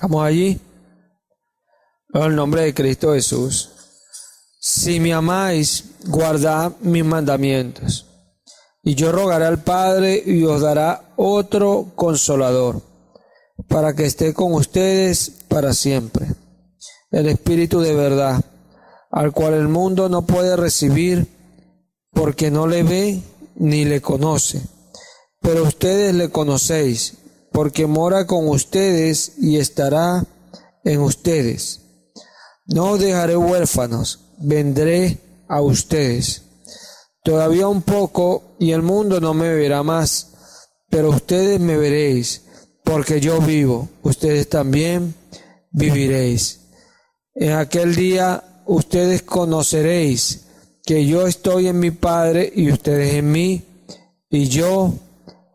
Estamos allí. En el nombre de Cristo Jesús. Si me amáis, guardad mis mandamientos. Y yo rogaré al Padre y os dará otro consolador, para que esté con ustedes para siempre. El Espíritu de verdad, al cual el mundo no puede recibir, porque no le ve ni le conoce. Pero ustedes le conocéis, porque mora con ustedes y estará en ustedes. No os dejaré huérfanos, vendré a ustedes. Todavía un poco y el mundo no me verá más, pero ustedes me veréis, porque yo vivo, ustedes también viviréis. En aquel día ustedes conoceréis que yo estoy en mi Padre y ustedes en mí, y yo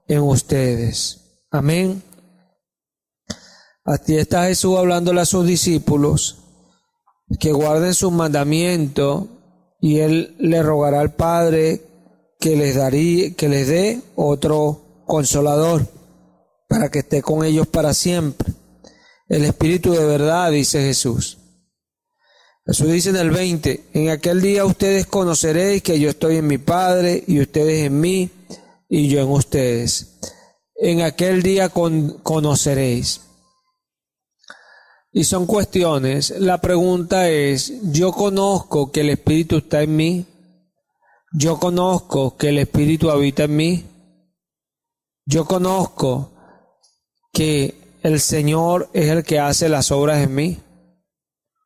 en ustedes. Amén. Aquí está Jesús hablándole a sus discípulos que guarden sus mandamientos, y Él le rogará al Padre que les dé otro consolador para que esté con ellos para siempre. El Espíritu de verdad, dice Jesús. Jesús dice en el 20, en aquel día ustedes conoceréis que yo estoy en mi Padre y ustedes en mí y yo en ustedes. En aquel día conoceréis. Y son cuestiones. La pregunta es, ¿yo conozco que el Espíritu está en mí? ¿Yo conozco que el Espíritu habita en mí? ¿Yo conozco que el Señor es el que hace las obras en mí?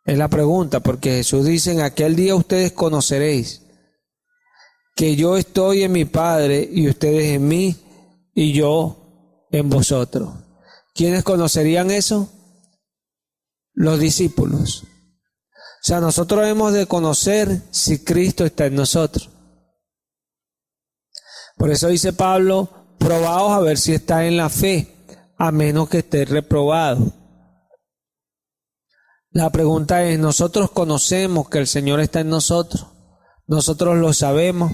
Es la pregunta, porque Jesús dice, en aquel día ustedes conoceréis que yo estoy en mi Padre y ustedes en mí y yo en vosotros. ¿Quiénes conocerían eso? Los discípulos. O sea, nosotros hemos de conocer si Cristo está en nosotros. Por eso dice Pablo, probaos a ver si está en la fe, a menos que esté reprobado. La pregunta es, ¿nosotros conocemos que el Señor está en nosotros? ¿Nosotros lo sabemos?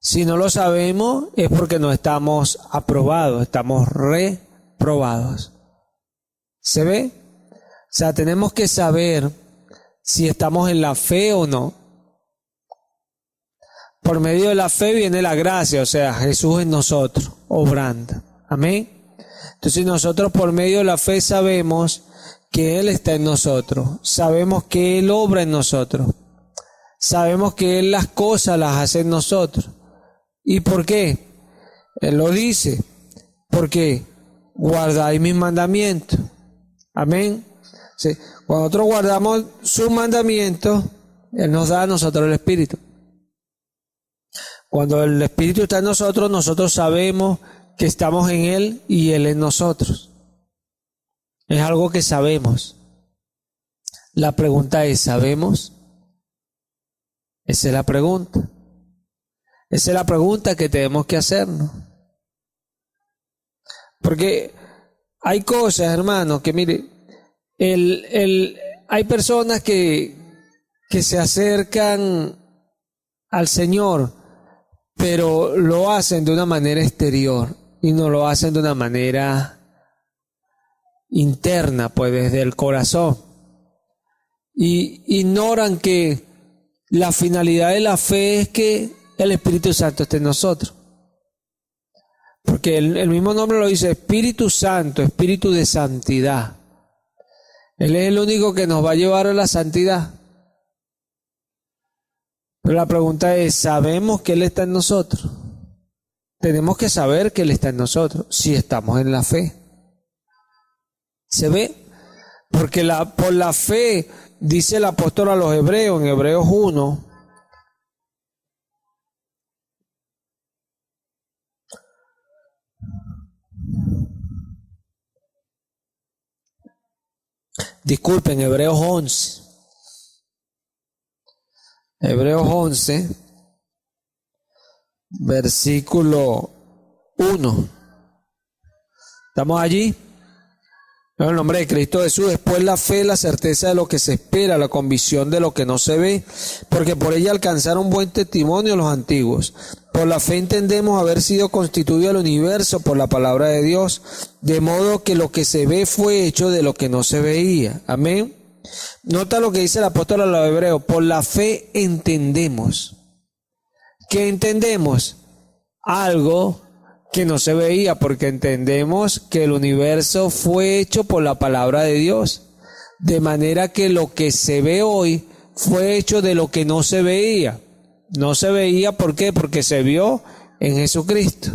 Si no lo sabemos es porque no estamos aprobados, estamos reprobados. ¿Se ve? O sea, tenemos que saber si estamos en la fe o no. Por medio de la fe viene la gracia, o sea, Jesús en nosotros, obrando. Amén. Entonces nosotros por medio de la fe sabemos que Él está en nosotros, sabemos que Él obra en nosotros, sabemos que Él las cosas las hace en nosotros. ¿Y por qué? Él lo dice, porque guardáis mis mandamientos. Amén. Sí. Cuando nosotros guardamos sus mandamientos, Él nos da a nosotros el Espíritu. Cuando el Espíritu está en nosotros, nosotros sabemos que estamos en Él y Él en nosotros. Es algo que sabemos. La pregunta es, ¿sabemos? Esa es la pregunta. Esa es la pregunta que tenemos que hacernos. Porque hay cosas, hermanos, que mire, hay personas que se acercan al Señor, pero lo hacen de una manera exterior y no lo hacen de una manera interna, pues desde el corazón. Y ignoran que la finalidad de la fe es que el Espíritu Santo esté en nosotros. Porque el mismo nombre lo dice, Espíritu Santo, Espíritu de santidad. Él es el único que nos va a llevar a la santidad. Pero la pregunta es, ¿sabemos que Él está en nosotros? Tenemos que saber que Él está en nosotros, si estamos en la fe. ¿Se ve? Porque por la fe, dice el apóstol a los hebreos, en Hebreos 1, disculpen, Hebreos 11. Hebreos 11, versículo 1. ¿Estamos allí? En el nombre de Cristo Jesús. Después la fe, la certeza de lo que se espera, la convicción de lo que no se ve, porque por ella alcanzaron buen testimonio los antiguos. Por la fe entendemos haber sido constituido el universo por la palabra de Dios, de modo que lo que se ve fue hecho de lo que no se veía. Amén. Nota lo que dice el apóstol a los hebreos. Por la fe entendemos. ¿Qué entendemos? Algo que no se veía, porque entendemos que el universo fue hecho por la palabra de Dios. De manera que lo que se ve hoy fue hecho de lo que no se veía. No se veía, ¿por qué? Porque se vio en Jesucristo.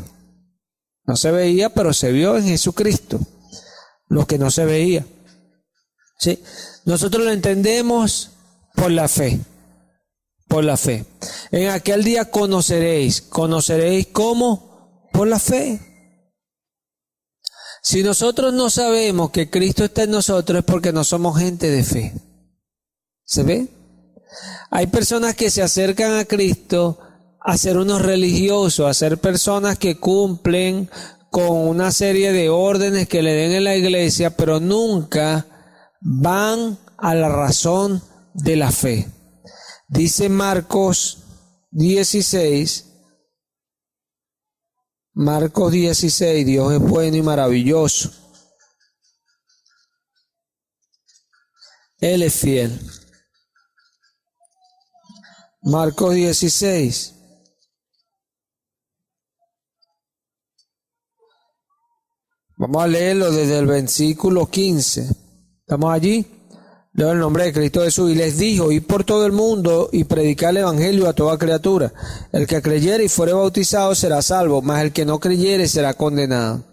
No se veía, pero se vio en Jesucristo. Lo que no se veía. ¿Sí? Nosotros lo entendemos por la fe. Por la fe. En aquel día conoceréis. ¿Conoceréis cómo? Por la fe. Si nosotros no sabemos que Cristo está en nosotros es porque no somos gente de fe. ¿Se ve? Hay personas que se acercan a Cristo a ser unos religiosos, a ser personas que cumplen con una serie de órdenes que le den en la iglesia, pero nunca van a la razón de la fe. Dice Marcos 16, Dios es bueno y maravilloso. Él es fiel. Marcos 16. Vamos a leerlo desde el versículo 15. ¿Estamos allí? Leo el nombre de Cristo Jesús. Y les dijo: id por todo el mundo y predicad el evangelio a toda criatura. El que creyere y fuere bautizado será salvo, mas el que no creyere será condenado.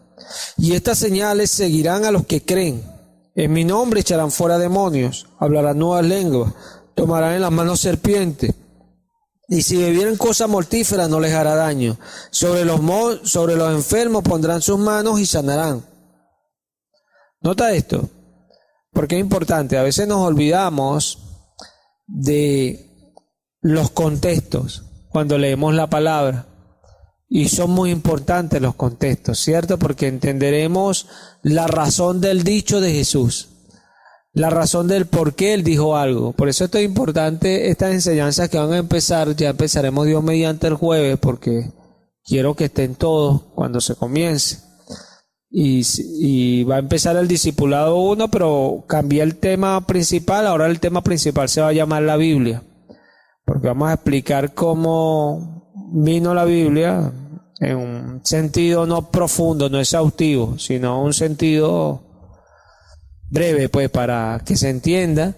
Y estas señales seguirán a los que creen. En mi nombre echarán fuera demonios, hablarán nuevas lenguas, tomarán en las manos serpientes. Y si bebieren cosas mortíferas no les hará daño. Sobre los enfermos pondrán sus manos y sanarán. Nota esto, porque es importante. A veces nos olvidamos de los contextos cuando leemos la palabra. Y son muy importantes los contextos, ¿cierto? Porque entenderemos la razón del dicho de Jesús. La razón del por qué Él dijo algo. Por eso esto es importante, estas enseñanzas que van a empezar, ya empezaremos Dios mediante el jueves, porque quiero que estén todos cuando se comience. Y va a empezar el discipulado 1, pero cambié el tema principal, ahora el tema principal se va a llamar la Biblia. Porque vamos a explicar cómo vino la Biblia en un sentido no profundo, no exhaustivo, sino un sentido breve, pues, para que se entienda,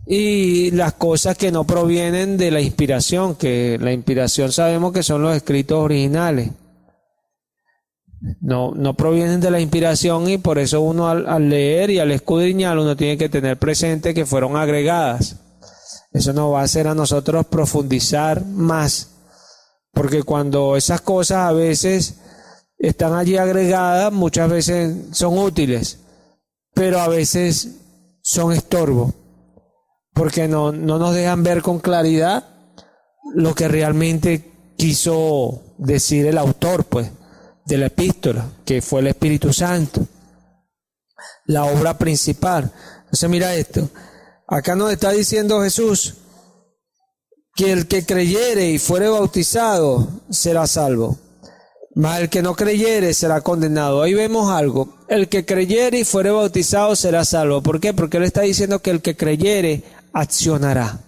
y las cosas que no provienen de la inspiración, que la inspiración sabemos que son los escritos originales, no provienen de la inspiración, y por eso uno al leer y al escudriñar uno tiene que tener presente que fueron agregadas. Eso nos va a hacer a nosotros profundizar más, porque cuando esas cosas a veces están allí agregadas, muchas veces son útiles, pero a veces son estorbo, porque no nos dejan ver con claridad lo que realmente quiso decir el autor, pues, de la epístola, que fue el Espíritu Santo, la obra principal. Entonces mira esto, acá nos está diciendo Jesús que el que creyere y fuere bautizado será salvo, mas el que no creyere será condenado. Ahí vemos algo. El que creyere y fuere bautizado será salvo. ¿Por qué? Porque Él está diciendo que el que creyere accionará.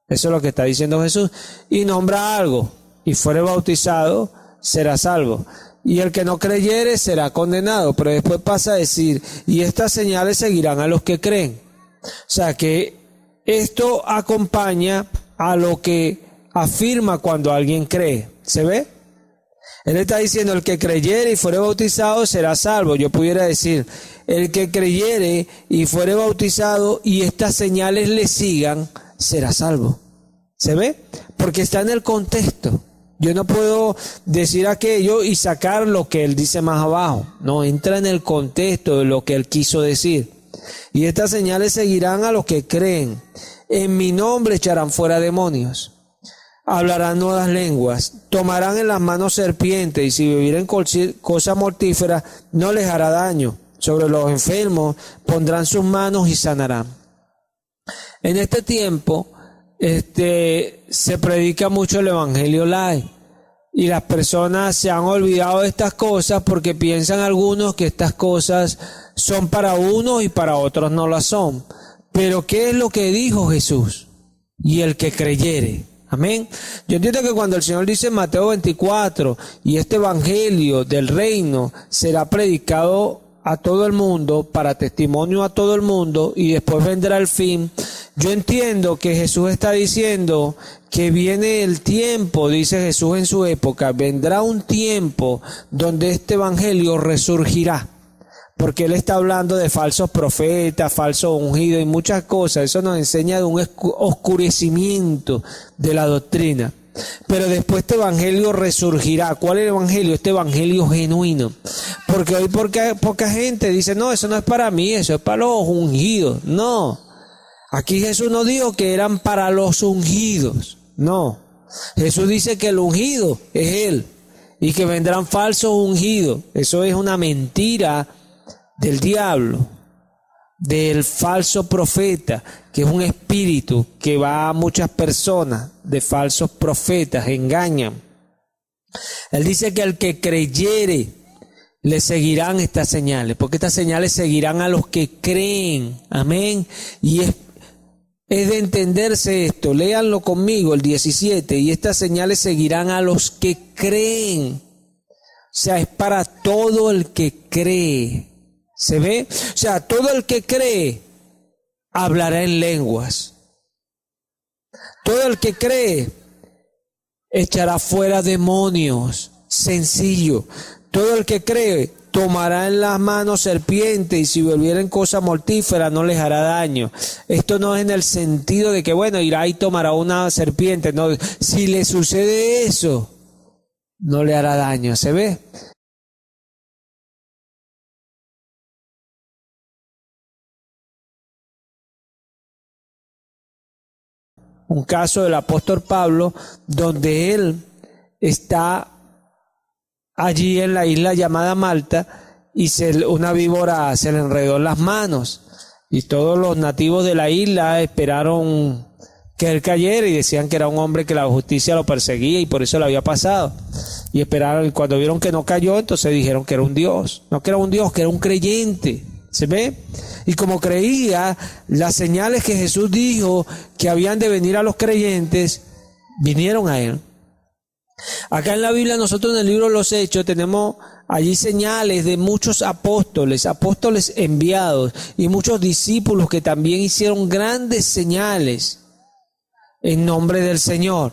Eso es lo que está diciendo Jesús. Y nombra algo. Y fuere bautizado será salvo. Y el que no creyere será condenado. Pero después pasa a decir: y estas señales seguirán a los que creen. O sea que esto acompaña a lo que afirma cuando alguien cree. ¿Se ve? Él está diciendo: el que creyere y fuere bautizado será salvo. Yo pudiera decir: el que creyere y fuere bautizado y estas señales le sigan, será salvo. ¿Se ve? Porque está en el contexto. Yo no puedo decir aquello y sacar lo que él dice más abajo. No, entra en el contexto de lo que él quiso decir. Y estas señales seguirán a los que creen. En mi nombre echarán fuera demonios. Hablarán nuevas lenguas, tomarán en las manos serpientes, y si bebieren cosas mortíferas no les hará daño. Sobre los enfermos pondrán sus manos y sanarán. En este tiempo se predica mucho el evangelio light, Y las personas se han olvidado de estas cosas porque piensan algunos que estas cosas son para unos y para otros no las son. Pero ¿qué es lo que dijo Jesús? Y el que creyere. Amén. Yo entiendo que cuando el Señor dice en Mateo 24, y este evangelio del reino será predicado a todo el mundo, para testimonio a todo el mundo, y después vendrá el fin. Yo entiendo que Jesús está diciendo que viene el tiempo, dice Jesús en su época, vendrá un tiempo donde este evangelio resurgirá. Porque Él está hablando de falsos profetas, falsos ungidos y muchas cosas. Eso nos enseña de un oscurecimiento de la doctrina. Pero después este evangelio resurgirá. ¿Cuál es el evangelio? Este evangelio genuino. Porque hoy poca gente dice, no, eso no es para mí, eso es para los ungidos. No. Aquí Jesús no dijo que eran para los ungidos. No. Jesús dice que el ungido es Él. Y que vendrán falsos ungidos. Eso es una mentira del diablo, del falso profeta, que es un espíritu que va a muchas personas, de falsos profetas, engañan. Él dice que al que creyere le seguirán estas señales, porque estas señales seguirán a los que creen. Amén. Y es de entenderse esto. Léanlo conmigo, el 17. Y estas señales seguirán a los que creen. O sea, es para todo el que cree. ¿Se ve? O sea, todo el que cree hablará en lenguas. Todo el que cree echará fuera demonios. Sencillo. Todo el que cree tomará en las manos serpientes y si bebieren cosa mortífera no les hará daño. Esto no es en el sentido de que, bueno, irá y tomará una serpiente. No, si le sucede eso, no le hará daño. ¿Se ve? Un caso del apóstol Pablo, donde él está allí en la isla llamada Malta y una víbora se le enredó en las manos y todos los nativos de la isla esperaron que él cayera y decían que era un hombre que la justicia lo perseguía y por eso le había pasado. Y esperaron, y cuando vieron que no cayó, entonces dijeron que era un dios. No que era un dios, que era un creyente. ¿Se ve? Y como creía, las señales que Jesús dijo que habían de venir a los creyentes, vinieron a él. Acá en la Biblia, nosotros en el libro de los Hechos tenemos allí señales de muchos apóstoles enviados y muchos discípulos que también hicieron grandes señales en nombre del Señor.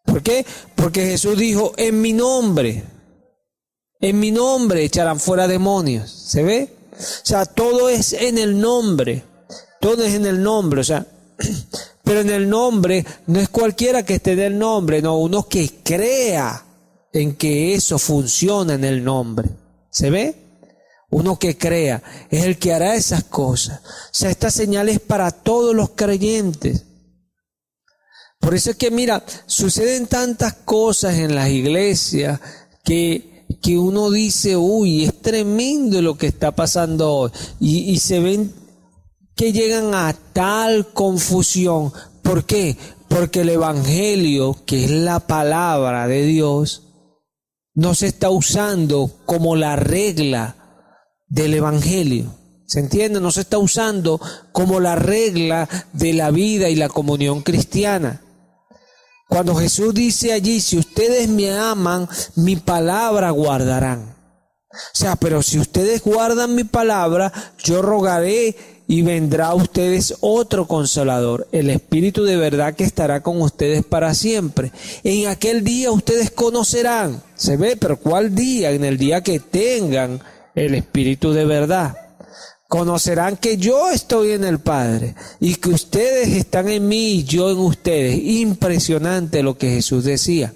¿Por qué? Porque Jesús dijo, en mi nombre echarán fuera demonios. ¿Se ve? O sea, todo es en el nombre. Todo es en el nombre, o sea, pero en el nombre no es cualquiera que esté en el nombre, no, uno que crea en que eso funciona en el nombre. ¿Se ve? Uno que crea es el que hará esas cosas. O sea, esta señal es para todos los creyentes. Por eso es que, mira, suceden tantas cosas en las iglesias que uno dice, uy, es tremendo lo que está pasando hoy. Y se ven que llegan a tal confusión. ¿Por qué? Porque el evangelio, que es la palabra de Dios, no se está usando como la regla del evangelio. ¿Se entiende? No se está usando como la regla de la vida y la comunión cristiana. Cuando Jesús dice allí, si ustedes me aman, mi palabra guardarán. O sea, pero si ustedes guardan mi palabra, yo rogaré y vendrá a ustedes otro consolador, el Espíritu de verdad que estará con ustedes para siempre. En aquel día ustedes conocerán. ¿Se ve? Pero ¿cuál día? En el día que tengan el Espíritu de verdad. Conocerán que yo estoy en el Padre y que ustedes están en mí y yo en ustedes. Impresionante lo que Jesús decía.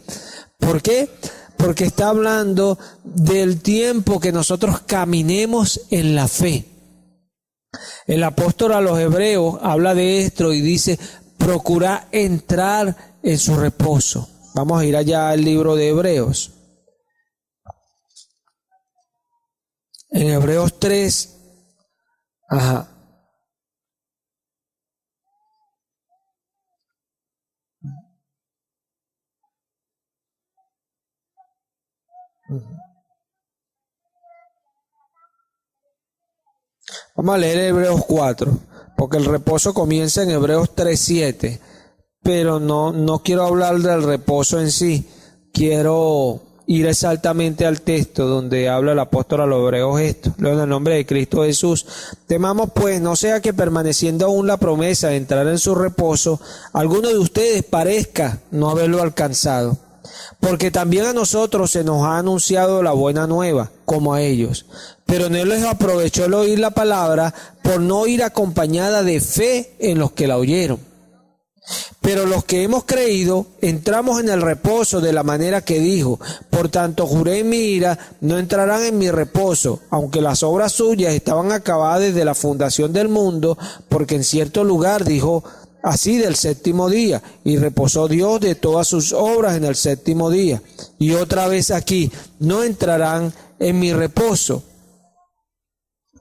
¿Por qué? Porque está hablando del tiempo que nosotros caminemos en la fe. El apóstol a los hebreos habla de esto y dice, procura entrar en su reposo. Vamos a ir allá al libro de Hebreos. En Hebreos 3, ajá. Vamos a leer Hebreos 4, porque el reposo comienza en Hebreos 3:7, pero no quiero hablar del reposo en sí, quiero ir exactamente al texto donde habla el apóstol a los hebreos esto. Leo en el nombre de Cristo Jesús. Temamos pues, no sea que permaneciendo aún la promesa de entrar en su reposo, alguno de ustedes parezca no haberlo alcanzado. Porque también a nosotros se nos ha anunciado la buena nueva, como a ellos. Pero no les aprovechó el oír la palabra por no ir acompañada de fe en los que la oyeron. Pero los que hemos creído, entramos en el reposo de la manera que dijo: por tanto juré en mi ira, no entrarán en mi reposo, aunque las obras suyas estaban acabadas desde la fundación del mundo, porque en cierto lugar dijo así del séptimo día, y reposó Dios de todas sus obras en el séptimo día. Y otra vez aquí, no entrarán en mi reposo.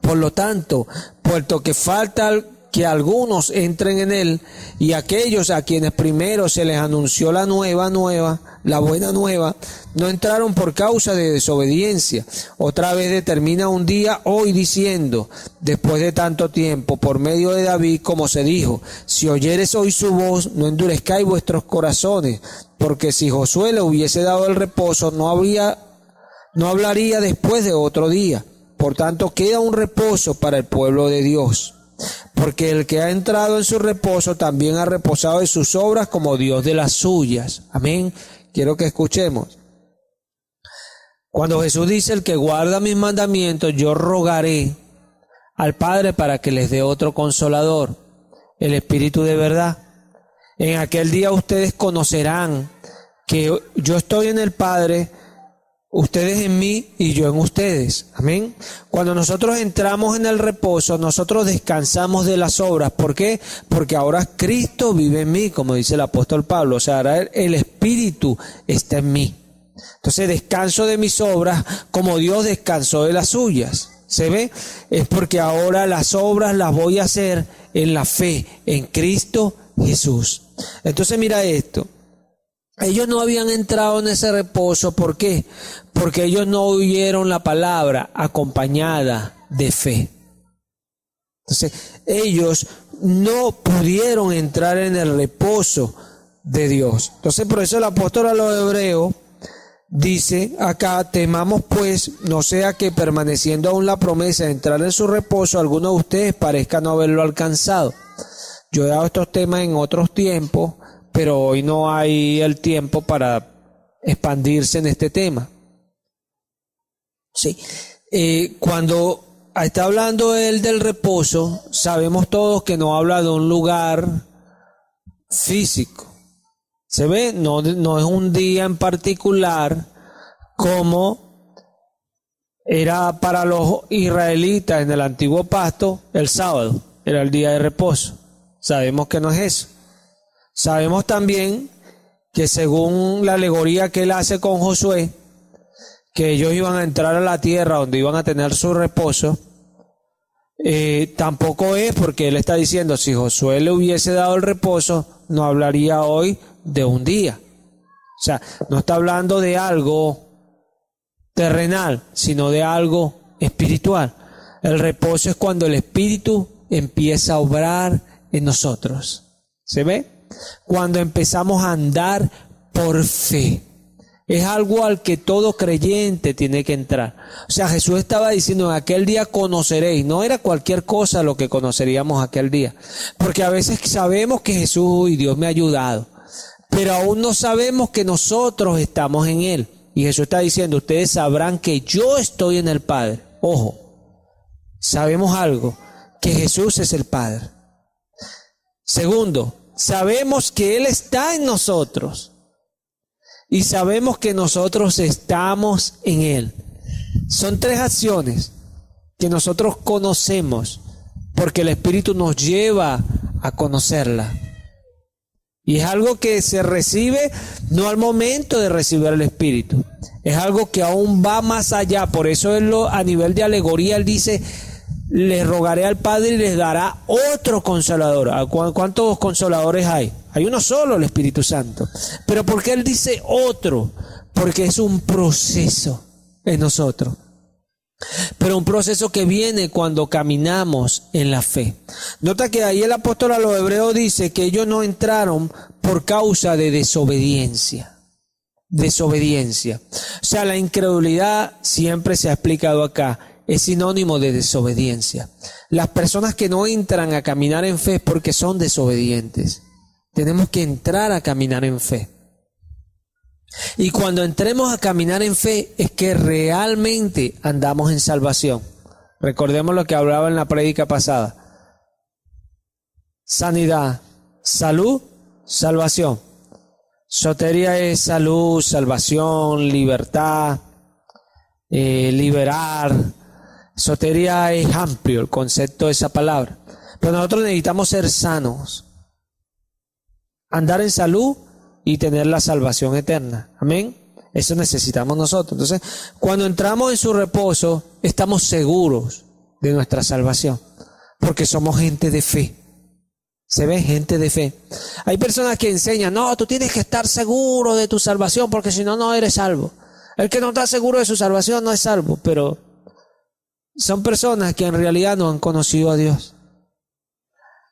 Por lo tanto, puesto que falta que algunos entren en él, y aquellos a quienes primero se les anunció la buena nueva, no entraron por causa de desobediencia. Otra vez determina un día hoy diciendo, después de tanto tiempo, por medio de David, como se dijo: si oyeres hoy su voz, no endurezcáis vuestros corazones, porque si Josué le hubiese dado el reposo, no hablaría después de otro día. Por tanto, queda un reposo para el pueblo de Dios. Porque el que ha entrado en su reposo también ha reposado de sus obras como Dios de las suyas. Amén. Quiero que escuchemos. Cuando Jesús dice: el que guarda mis mandamientos, yo rogaré al Padre para que les dé otro consolador, el Espíritu de verdad. En aquel día ustedes conocerán que yo estoy en el Padre, ustedes en mí y yo en ustedes. Amén. Cuando nosotros entramos en el reposo, nosotros descansamos de las obras. ¿Por qué? Porque ahora Cristo vive en mí, como dice el apóstol Pablo. O sea, ahora el Espíritu está en mí. Entonces descanso de mis obras como Dios descansó de las suyas. ¿Se ve? Es porque ahora las obras las voy a hacer en la fe, en Cristo Jesús. Entonces mira esto. Ellos no habían entrado en ese reposo. ¿Por qué? Porque ellos no oyeron la palabra acompañada de fe. Entonces, ellos no pudieron entrar en el reposo de Dios. Entonces, por eso el apóstol a los hebreos dice acá: temamos pues, no sea que permaneciendo aún la promesa de entrar en su reposo, alguno de ustedes parezca no haberlo alcanzado. Yo he dado estos temas en otros tiempos, pero hoy no hay el tiempo para expandirse en este tema. Sí. Cuando está hablando él del reposo, sabemos todos que no habla de un lugar físico. ¿Se ve? No es un día en particular como era para los israelitas en el antiguo pacto. El sábado era el día de reposo. Sabemos que no es eso. Sabemos también que según la alegoría que él hace con Josué, que ellos iban a entrar a la tierra donde iban a tener su reposo, tampoco es, porque él está diciendo: si Josué le hubiese dado el reposo, no hablaría hoy de un día. O sea, no está hablando de algo terrenal, sino de algo espiritual. El reposo es cuando el Espíritu empieza a obrar en nosotros. ¿Se ve? Cuando empezamos a andar por fe. Es algo al que todo creyente tiene que entrar. O sea, Jesús estaba diciendo: en aquel día conoceréis. No era cualquier cosa lo que conoceríamos aquel día. Porque a veces sabemos que Jesús y Dios me ha ayudado, pero aún no sabemos que nosotros estamos en Él. Y Jesús está diciendo: ustedes sabrán que yo estoy en el Padre. Ojo, sabemos algo, que Jesús es el Padre. Segundo, sabemos que Él está en nosotros. Y sabemos que nosotros estamos en Él. Son tres acciones que nosotros conocemos, porque el Espíritu nos lleva a conocerla. Y es algo que se recibe no al momento de recibir el Espíritu. Es algo que aún va más allá. Por eso a nivel de alegoría él dice: les rogaré al Padre y les dará otro consolador. ¿Cuántos consoladores hay? Hay uno solo, el Espíritu Santo. Pero ¿por qué él dice otro? Porque es un proceso. en nosotros. Pero un proceso que viene cuando caminamos en la fe. Nota que ahí el apóstol a los hebreos dice que ellos no entraron por causa de desobediencia. Desobediencia. O sea, la incredulidad siempre se ha explicado acá, es sinónimo de desobediencia. Las personas que no entran a caminar en fe es porque son desobedientes. Tenemos que entrar a caminar en fe. Y cuando entremos a caminar en fe es que realmente andamos en salvación. Recordemos lo que hablaba en la prédica pasada. Sanidad, salud, salvación. Sotería es salud, salvación, libertad, liberar. Sotería es amplio el concepto de esa palabra. Pero nosotros necesitamos ser sanos, andar en salud y tener la salvación eterna. Amén. Eso necesitamos nosotros. Entonces, cuando entramos en su reposo, estamos seguros de nuestra salvación, porque somos gente de fe. Se ve gente de fe. Hay personas que enseñan, no, tú tienes que estar seguro de tu salvación, porque si no, no eres salvo. El que no está seguro de su salvación no es salvo, pero son personas que en realidad no han conocido a Dios.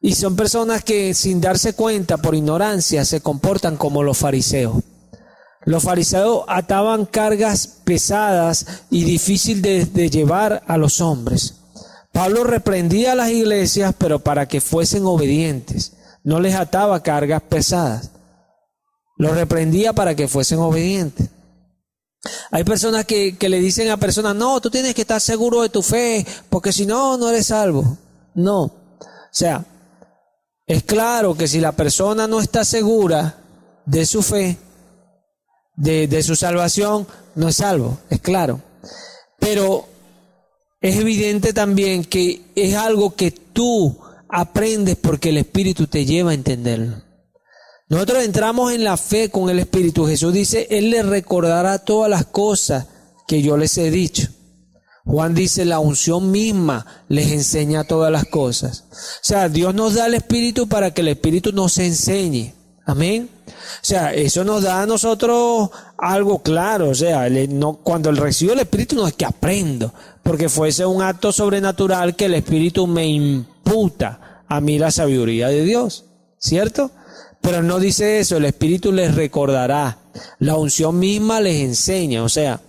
Y son personas que sin darse cuenta, por ignorancia, se comportan como los fariseos. Los fariseos ataban cargas pesadas y difíciles de llevar a los hombres. Pablo reprendía a las iglesias, pero para que fuesen obedientes. No les ataba cargas pesadas. Los reprendía para que fuesen obedientes. Hay personas que le dicen a personas, no, tú tienes que estar seguro de tu fe, porque si no, no eres salvo. No. O sea, es claro que si la persona no está segura de su fe, de su salvación, no es salvo, es claro. Pero es evidente también que es algo que tú aprendes porque el Espíritu te lleva a entenderlo. Nosotros entramos en la fe con el Espíritu. Jesús dice, Él les recordará todas las cosas que yo les he dicho. Juan dice, la unción misma les enseña todas las cosas. O sea, Dios nos da el Espíritu para que el Espíritu nos enseñe. Amén. O sea, eso nos da a nosotros algo claro. O sea, cuando recibo el Espíritu no es que aprendo, porque fuese un acto sobrenatural que el Espíritu me imputa a mí la sabiduría de Dios. ¿Cierto? Pero no dice eso, el Espíritu les recordará. La unción misma les enseña. O sea,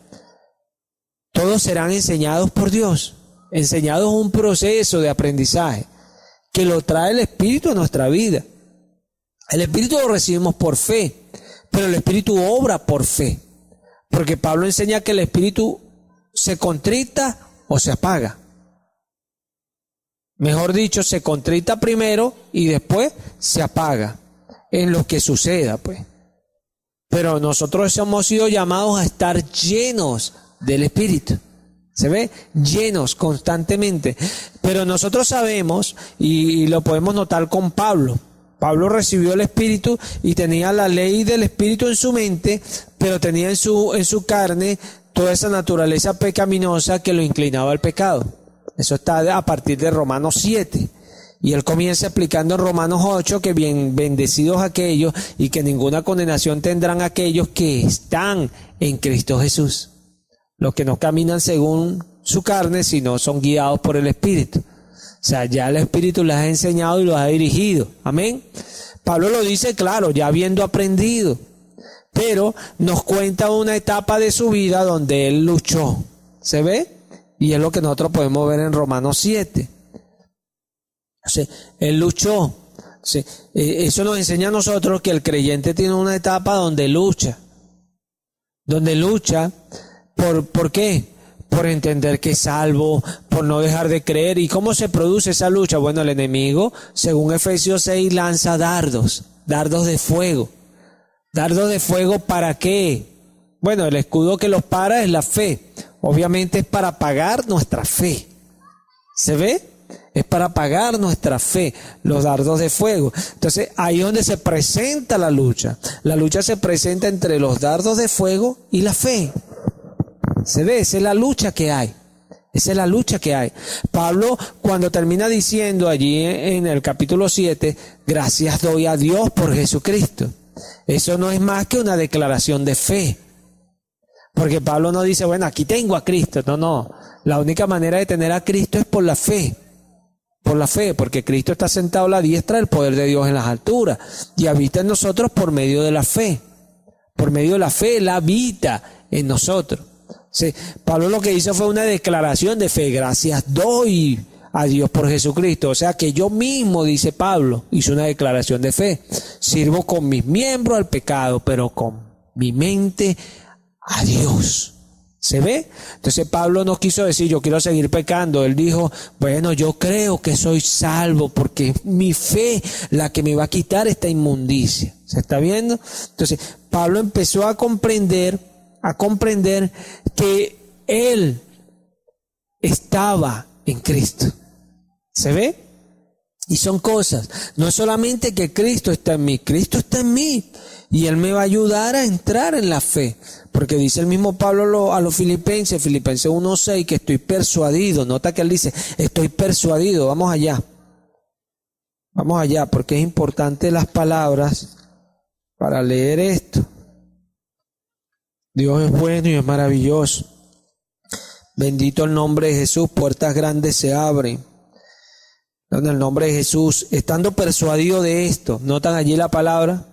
todos serán enseñados por Dios, enseñados un proceso de aprendizaje que lo trae el Espíritu a nuestra vida. El Espíritu lo recibimos por fe, pero el Espíritu obra por fe, porque Pablo enseña que el Espíritu se contrita o se apaga. Mejor dicho, se contrita primero y después se apaga en lo que suceda, pues. Pero nosotros hemos sido llamados a estar llenos del Espíritu. ¿Se ve? Llenos constantemente. Pero nosotros sabemos, y lo podemos notar con Pablo. Pablo recibió el Espíritu y tenía la ley del Espíritu en su mente, pero tenía en su carne toda esa naturaleza pecaminosa que lo inclinaba al pecado. Eso está a partir de Romanos 7. Y él comienza explicando en Romanos 8 que bien bendecidos aquellos y que ninguna condenación tendrán aquellos que están en Cristo Jesús. Los que no caminan según su carne, sino son guiados por el Espíritu. O sea, ya el Espíritu les ha enseñado y los ha dirigido. Amén. Pablo lo dice claro, ya habiendo aprendido. Pero nos cuenta una etapa de su vida donde él luchó. ¿Se ve? Y es lo que nosotros podemos ver en Romanos 7. O sea, él luchó. O sea, eso nos enseña a nosotros que el creyente tiene una etapa donde lucha. Donde lucha. ¿Por qué? Por entender que es salvo, por no dejar de creer. ¿Y cómo se produce esa lucha? Bueno, el enemigo, según Efesios 6, lanza dardos de fuego. ¿Dardos de fuego para qué? Bueno, el escudo que los para es la fe. Obviamente es para apagar nuestra fe. ¿Se ve? Es para apagar nuestra fe, los dardos de fuego. Entonces, ahí es donde se presenta la lucha. La lucha se presenta entre los dardos de fuego y la fe. ¿Se ve? Esa es la lucha que hay. Esa es la lucha que hay. Pablo, cuando termina diciendo allí en el capítulo 7, gracias doy a Dios por Jesucristo. Eso no es más que una declaración de fe. Porque Pablo no dice, bueno, aquí tengo a Cristo. No, no. La única manera de tener a Cristo es por la fe. Por la fe, porque Cristo está sentado a la diestra del poder de Dios en las alturas y habita en nosotros por medio de la fe. Por medio de la fe, Él habita en nosotros. Sí, Pablo lo que hizo fue una declaración de fe. Gracias doy a Dios por Jesucristo. O sea que yo mismo, dice Pablo, hice una declaración de fe. Sirvo con mis miembros al pecado, pero con mi mente a Dios. ¿Se ve? Entonces Pablo no quiso decir yo quiero seguir pecando. Él dijo, bueno, yo creo que soy salvo porque es mi fe la que me va a quitar esta inmundicia. ¿Se está viendo? Entonces Pablo empezó a comprender que él estaba en Cristo. ¿Se ve? Y son cosas, no es solamente que Cristo está en mí, Cristo está en mí y Él me va a ayudar a entrar en la fe, porque dice el mismo Pablo a los Filipenses 1:6, que estoy persuadido. Nota que él dice, estoy persuadido. Vamos allá, porque es importante las palabras para leer esto. Dios es bueno y es maravilloso. Bendito el nombre de Jesús, puertas grandes se abren. En el nombre de Jesús, estando persuadido de esto, notan allí la palabra,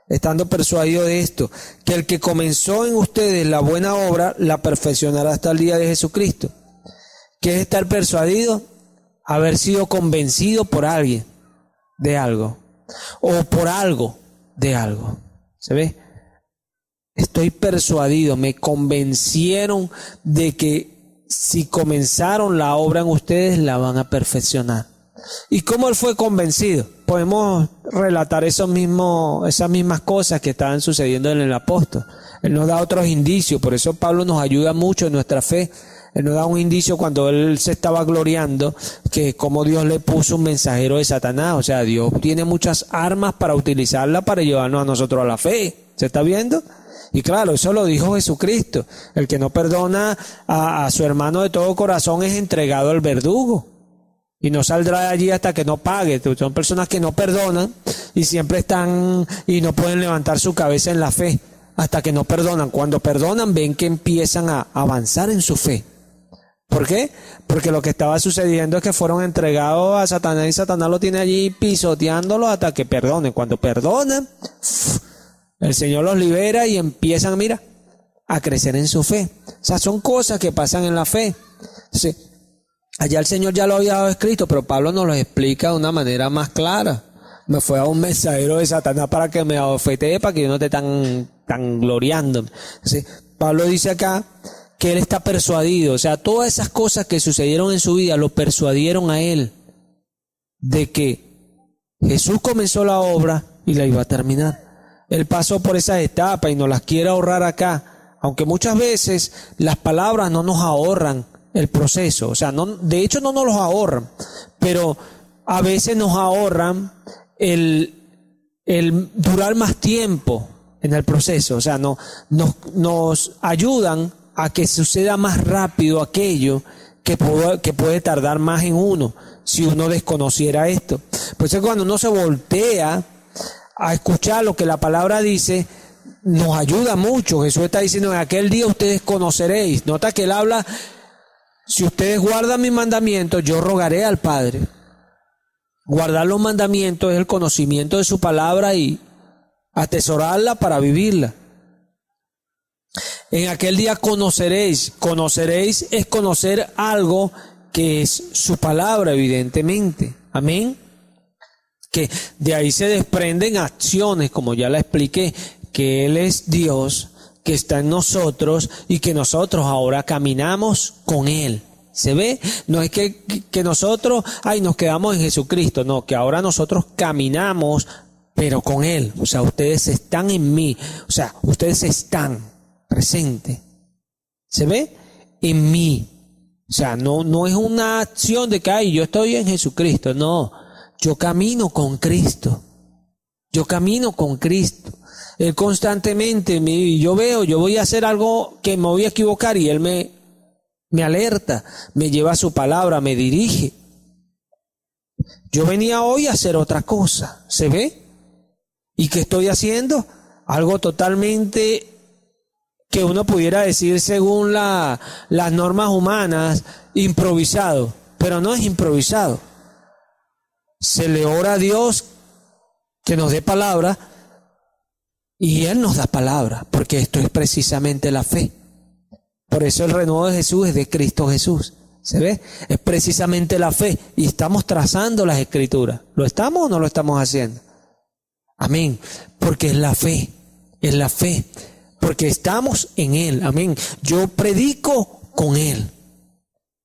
estando persuadido de esto, que el que comenzó en ustedes la buena obra, la perfeccionará hasta el día de Jesucristo. ¿Qué es estar persuadido? Haber sido convencido por alguien de algo, o por algo de algo. ¿Se ve? Estoy persuadido, me convencieron de que si comenzaron la obra en ustedes, la van a perfeccionar. ¿Y cómo él fue convencido? Podemos relatar esas mismas cosas que estaban sucediendo en el apóstol. Él nos da otros indicios, por eso Pablo nos ayuda mucho en nuestra fe. Él nos da un indicio cuando él se estaba gloriando, que como Dios le puso un mensajero de Satanás. O sea, Dios tiene muchas armas para utilizarla para llevarnos a nosotros a la fe. ¿Se está viendo? Y claro, eso lo dijo Jesucristo. El que no perdona a su hermano de todo corazón es entregado al verdugo. Y no saldrá de allí hasta que no pague. Son personas que no perdonan y siempre están y no pueden levantar su cabeza en la fe hasta que no perdonan. Cuando perdonan ven que empiezan a avanzar en su fe. ¿Por qué? Porque lo que estaba sucediendo es que fueron entregados a Satanás y Satanás lo tiene allí pisoteándolos hasta que perdonen. Cuando perdonan, el Señor los libera y empiezan, mira, a crecer en su fe. O sea, son cosas que pasan en la fe. Sí. Allá el Señor ya lo había dado escrito, pero Pablo nos lo explica de una manera más clara. Me fue a un mensajero de Satanás para que me abofetee, para que yo no esté tan gloriando. ¿Sí? Pablo dice acá que él está persuadido. O sea, todas esas cosas que sucedieron en su vida lo persuadieron a él de que Jesús comenzó la obra y la iba a terminar. Él pasó por esas etapas y nos las quiere ahorrar acá. Aunque muchas veces las palabras no nos ahorran el proceso, o sea, de hecho no nos los ahorran, pero a veces nos ahorran el durar más tiempo en el proceso, o sea, nos ayudan a que suceda más rápido aquello que puede tardar más en uno, si uno desconociera esto. Por eso cuando uno se voltea a escuchar lo que la palabra dice, nos ayuda mucho. Jesús está diciendo, en aquel día ustedes conoceréis. Nota que él habla, si ustedes guardan mis mandamientos, yo rogaré al Padre. Guardar los mandamientos es el conocimiento de su palabra y atesorarla para vivirla. En aquel día conoceréis. Conoceréis es conocer algo que es su palabra, evidentemente. Amén. Que de ahí se desprenden acciones, como ya la expliqué, que Él es Dios, que está en nosotros y que nosotros ahora caminamos con Él. ¿Se ve? No es que nosotros, nos quedamos en Jesucristo, no, que ahora nosotros caminamos, pero con Él. O sea, ustedes están en mí, o sea, ustedes están presentes. ¿Se ve? En mí. O sea, no es una acción de que, yo estoy en Jesucristo, no. Yo camino con Cristo. Yo camino con Cristo. Él constantemente yo voy a hacer algo que me voy a equivocar y Él me alerta, me lleva a su palabra, me dirige. Yo venía hoy a hacer otra cosa, ¿se ve? ¿Y qué estoy haciendo? Algo totalmente que uno pudiera decir según las normas humanas, improvisado, pero no es improvisado. Se le ora a Dios que nos dé palabra y Él nos da palabra, porque esto es precisamente la fe. Por eso el renuevo de Jesús es de Cristo Jesús. ¿Se ve? Es precisamente la fe y estamos trazando las escrituras. ¿Lo estamos o no lo estamos haciendo? Amén. Porque es la fe, porque estamos en Él. Amén. Yo predico con Él.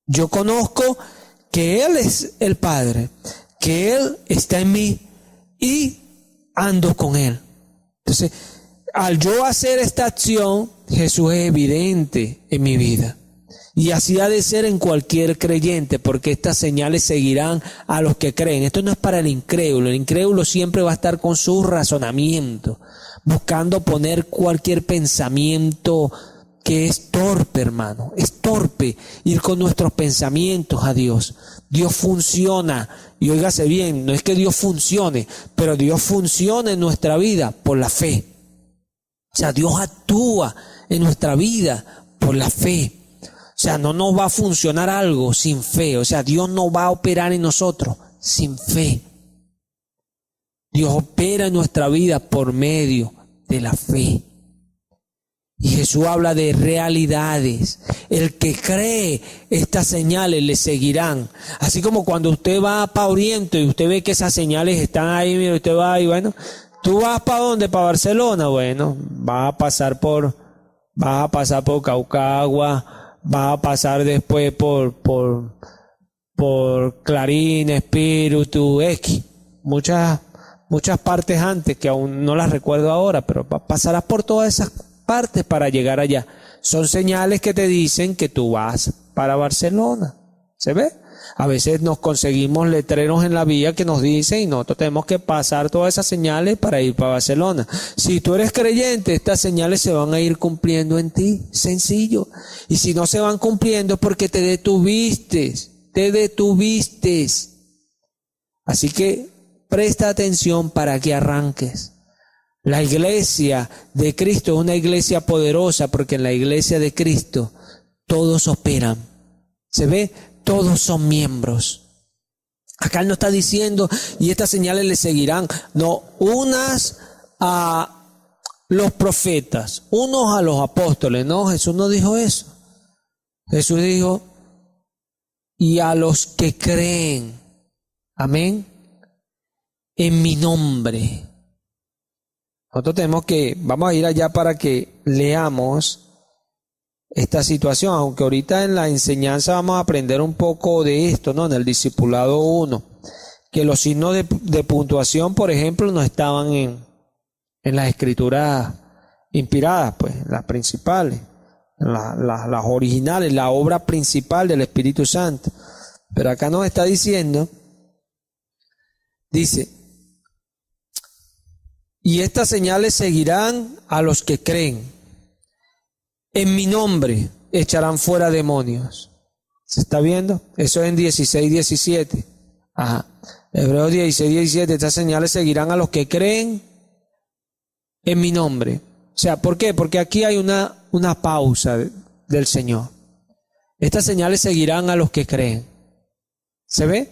Yo conozco que Él es el Padre, que Él está en mí y ando con Él. Entonces, al yo hacer esta acción, Jesús es evidente en mi vida. Y así ha de ser en cualquier creyente, porque estas señales seguirán a los que creen. Esto no es para el incrédulo siempre va a estar con su razonamiento, buscando poner cualquier pensamiento que es torpe, hermano. Es torpe ir con nuestros pensamientos a Dios. Dios funciona, y óigase bien, no es que Dios funcione, pero Dios funciona en nuestra vida por la fe. O sea, Dios actúa en nuestra vida por la fe. O sea, no nos va a funcionar algo sin fe. O sea, Dios no va a operar en nosotros sin fe. Dios opera en nuestra vida por medio de la fe. Y Jesús habla de realidades. El que cree, estas señales le seguirán. Así como cuando usted va para Oriente y usted ve que esas señales están ahí, mira, usted va y bueno, ¿tú vas para dónde? ¿Para Barcelona? Bueno, vas a pasar por Caucagua, va a pasar después por Clarín, Espíritu, X, muchas partes antes que aún no las recuerdo ahora, pero pasarás por todas esas partes para llegar allá. Son señales que te dicen que tú vas para Barcelona. ¿Se ve? A veces nos conseguimos letreros en la vía que nos dicen y nosotros tenemos que pasar todas esas señales para ir para Barcelona. Si tú eres creyente, estas señales se van a ir cumpliendo en ti. Sencillo. Y si no se van cumpliendo es porque te detuviste. Así que presta atención para que arranques. La iglesia de Cristo es una iglesia poderosa porque en la iglesia de Cristo todos operan. ¿Se ve? Todos son miembros. Acá Él no está diciendo, y estas señales le seguirán. No, unas a los profetas, unos a los apóstoles. No, Jesús no dijo eso. Jesús dijo, y a los que creen. Amén. En mi nombre. Nosotros vamos a ir allá para que leamos esta situación, aunque ahorita en la enseñanza vamos a aprender un poco de esto, ¿no? En el discipulado 1, que los signos de puntuación, por ejemplo, no estaban en las escrituras inspiradas, pues, las principales, las originales, la obra principal del Espíritu Santo. Pero acá nos está diciendo, dice, y estas señales seguirán a los que creen. En mi nombre echarán fuera demonios. ¿Se está viendo? Eso es en 16:17. Ajá. Hebreos 16:17. Estas señales seguirán a los que creen en mi nombre. O sea, ¿por qué? Porque aquí hay una pausa del Señor. Estas señales seguirán a los que creen. ¿Se ve?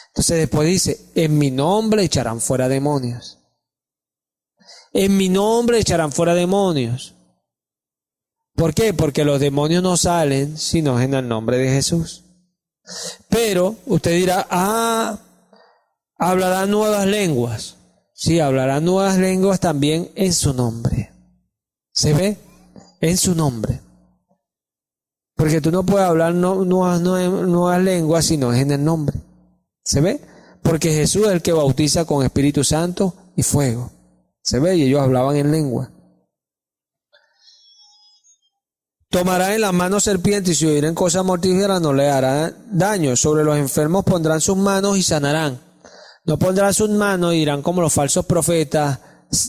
Entonces después dice, en mi nombre echarán fuera demonios. En mi nombre echarán fuera demonios. ¿Por qué? Porque los demonios no salen sino en el nombre de Jesús. Pero usted dirá, hablarán nuevas lenguas. Sí, hablarán nuevas lenguas también en su nombre. ¿Se ve? En su nombre. Porque tú no puedes hablar nuevas lenguas si no es en el nombre. ¿Se ve? Porque Jesús es el que bautiza con Espíritu Santo y fuego. ¿Se ve? Y ellos hablaban en lengua. Tomará en las manos serpientes y si oyeren cosas mortíferas no le hará daño. Sobre los enfermos pondrán sus manos y sanarán. No pondrán sus manos y dirán como los falsos profetas,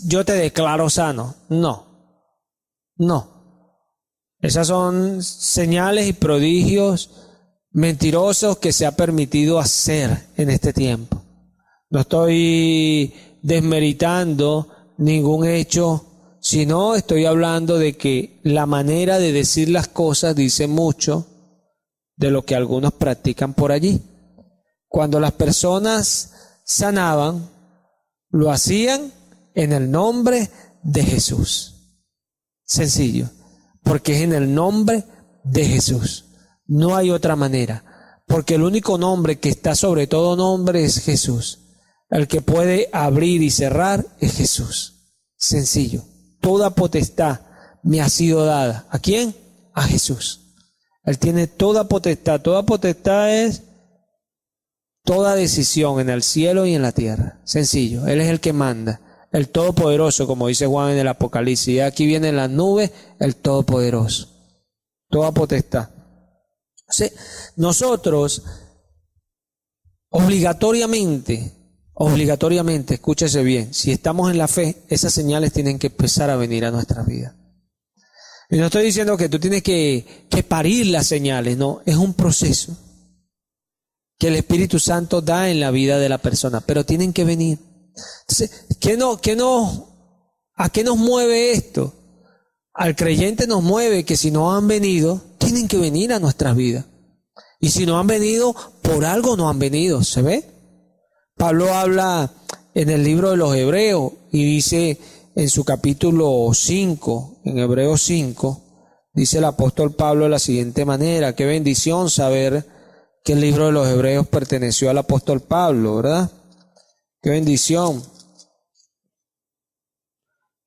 yo te declaro sano. No. Esas son señales y prodigios mentirosos que se ha permitido hacer en este tiempo. No estoy desmeritando ningún hecho sino estoy hablando de que la manera de decir las cosas dice mucho de lo que algunos practican por allí. Cuando las personas sanaban, lo hacían en el nombre de Jesús. Sencillo, porque es en el nombre de Jesús. No hay otra manera, porque el único nombre que está sobre todo nombre es Jesús. El que puede abrir y cerrar es Jesús. Sencillo. Toda potestad me ha sido dada. ¿A quién? A Jesús. Él tiene toda potestad. Toda potestad es toda decisión en el cielo y en la tierra. Sencillo. Él es el que manda. El Todopoderoso, como dice Juan en el Apocalipsis. Y aquí viene en las nubes el Todopoderoso. Toda potestad. O sea, nosotros obligatoriamente, escúchese bien, si estamos en la fe, esas señales tienen que empezar a venir a nuestras vidas. Y no estoy diciendo que tú tienes que parir las señales, no, es un proceso que el Espíritu Santo da en la vida de la persona, pero tienen que venir. Entonces, ¿a qué nos mueve esto? Al creyente nos mueve que si no han venido, tienen que venir a nuestras vidas. Y si no han venido, por algo no han venido, ¿se ve? Pablo habla en el libro de los Hebreos y dice en su capítulo 5, en Hebreos 5, dice el apóstol Pablo de la siguiente manera: qué bendición saber que el libro de los Hebreos perteneció al apóstol Pablo, ¿verdad? Qué bendición.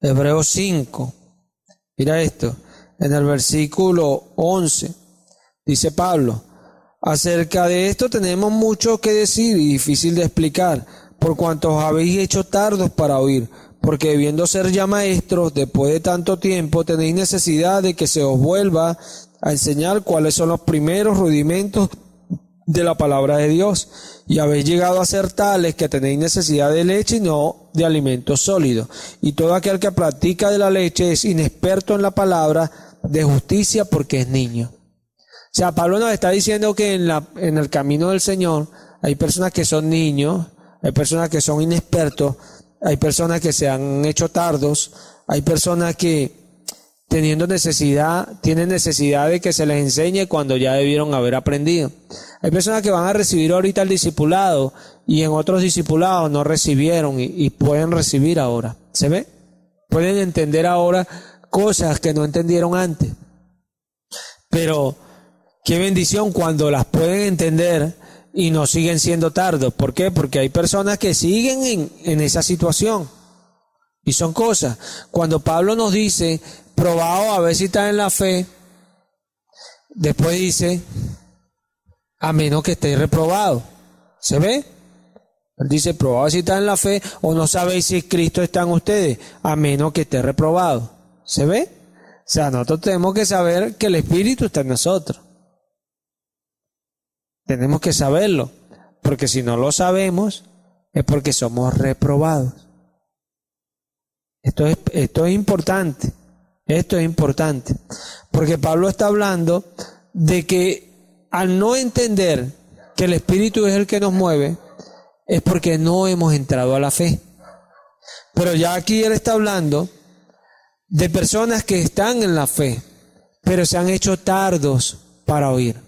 Hebreos 5, mira esto, en el versículo 11, dice Pablo: acerca de esto tenemos mucho que decir y difícil de explicar, por cuanto os habéis hecho tardos para oír, porque debiendo ser ya maestros, después de tanto tiempo, tenéis necesidad de que se os vuelva a enseñar cuáles son los primeros rudimentos de la palabra de Dios, y habéis llegado a ser tales que tenéis necesidad de leche y no de alimento sólido. Y todo aquel que practica de la leche es inexperto en la palabra de justicia, porque es niño. O sea, Pablo nos está diciendo que en el camino del Señor hay personas que son niños, hay personas que son inexpertos, hay personas que se han hecho tardos, hay personas que tienen necesidad de que se les enseñe cuando ya debieron haber aprendido. Hay personas que van a recibir ahorita el discipulado y en otros discipulados no recibieron y pueden recibir ahora. ¿Se ve? Pueden entender ahora cosas que no entendieron antes. Pero qué bendición cuando las pueden entender y no siguen siendo tardos. ¿Por qué? Porque hay personas que siguen en esa situación. Y son cosas. Cuando Pablo nos dice, probado a ver si está en la fe, después dice, a menos que estéis reprobados. ¿Se ve? Él dice, probado si está en la fe, o no sabéis si Cristo está en ustedes, a menos que esté reprobado. ¿Se ve? O sea, nosotros tenemos que saber que el Espíritu está en nosotros. Tenemos que saberlo, porque si no lo sabemos, es porque somos reprobados. Esto es importante. Esto es importante. Porque Pablo está hablando de que al no entender que el Espíritu es el que nos mueve, es porque no hemos entrado a la fe. Pero ya aquí él está hablando de personas que están en la fe, pero se han hecho tardos para oír.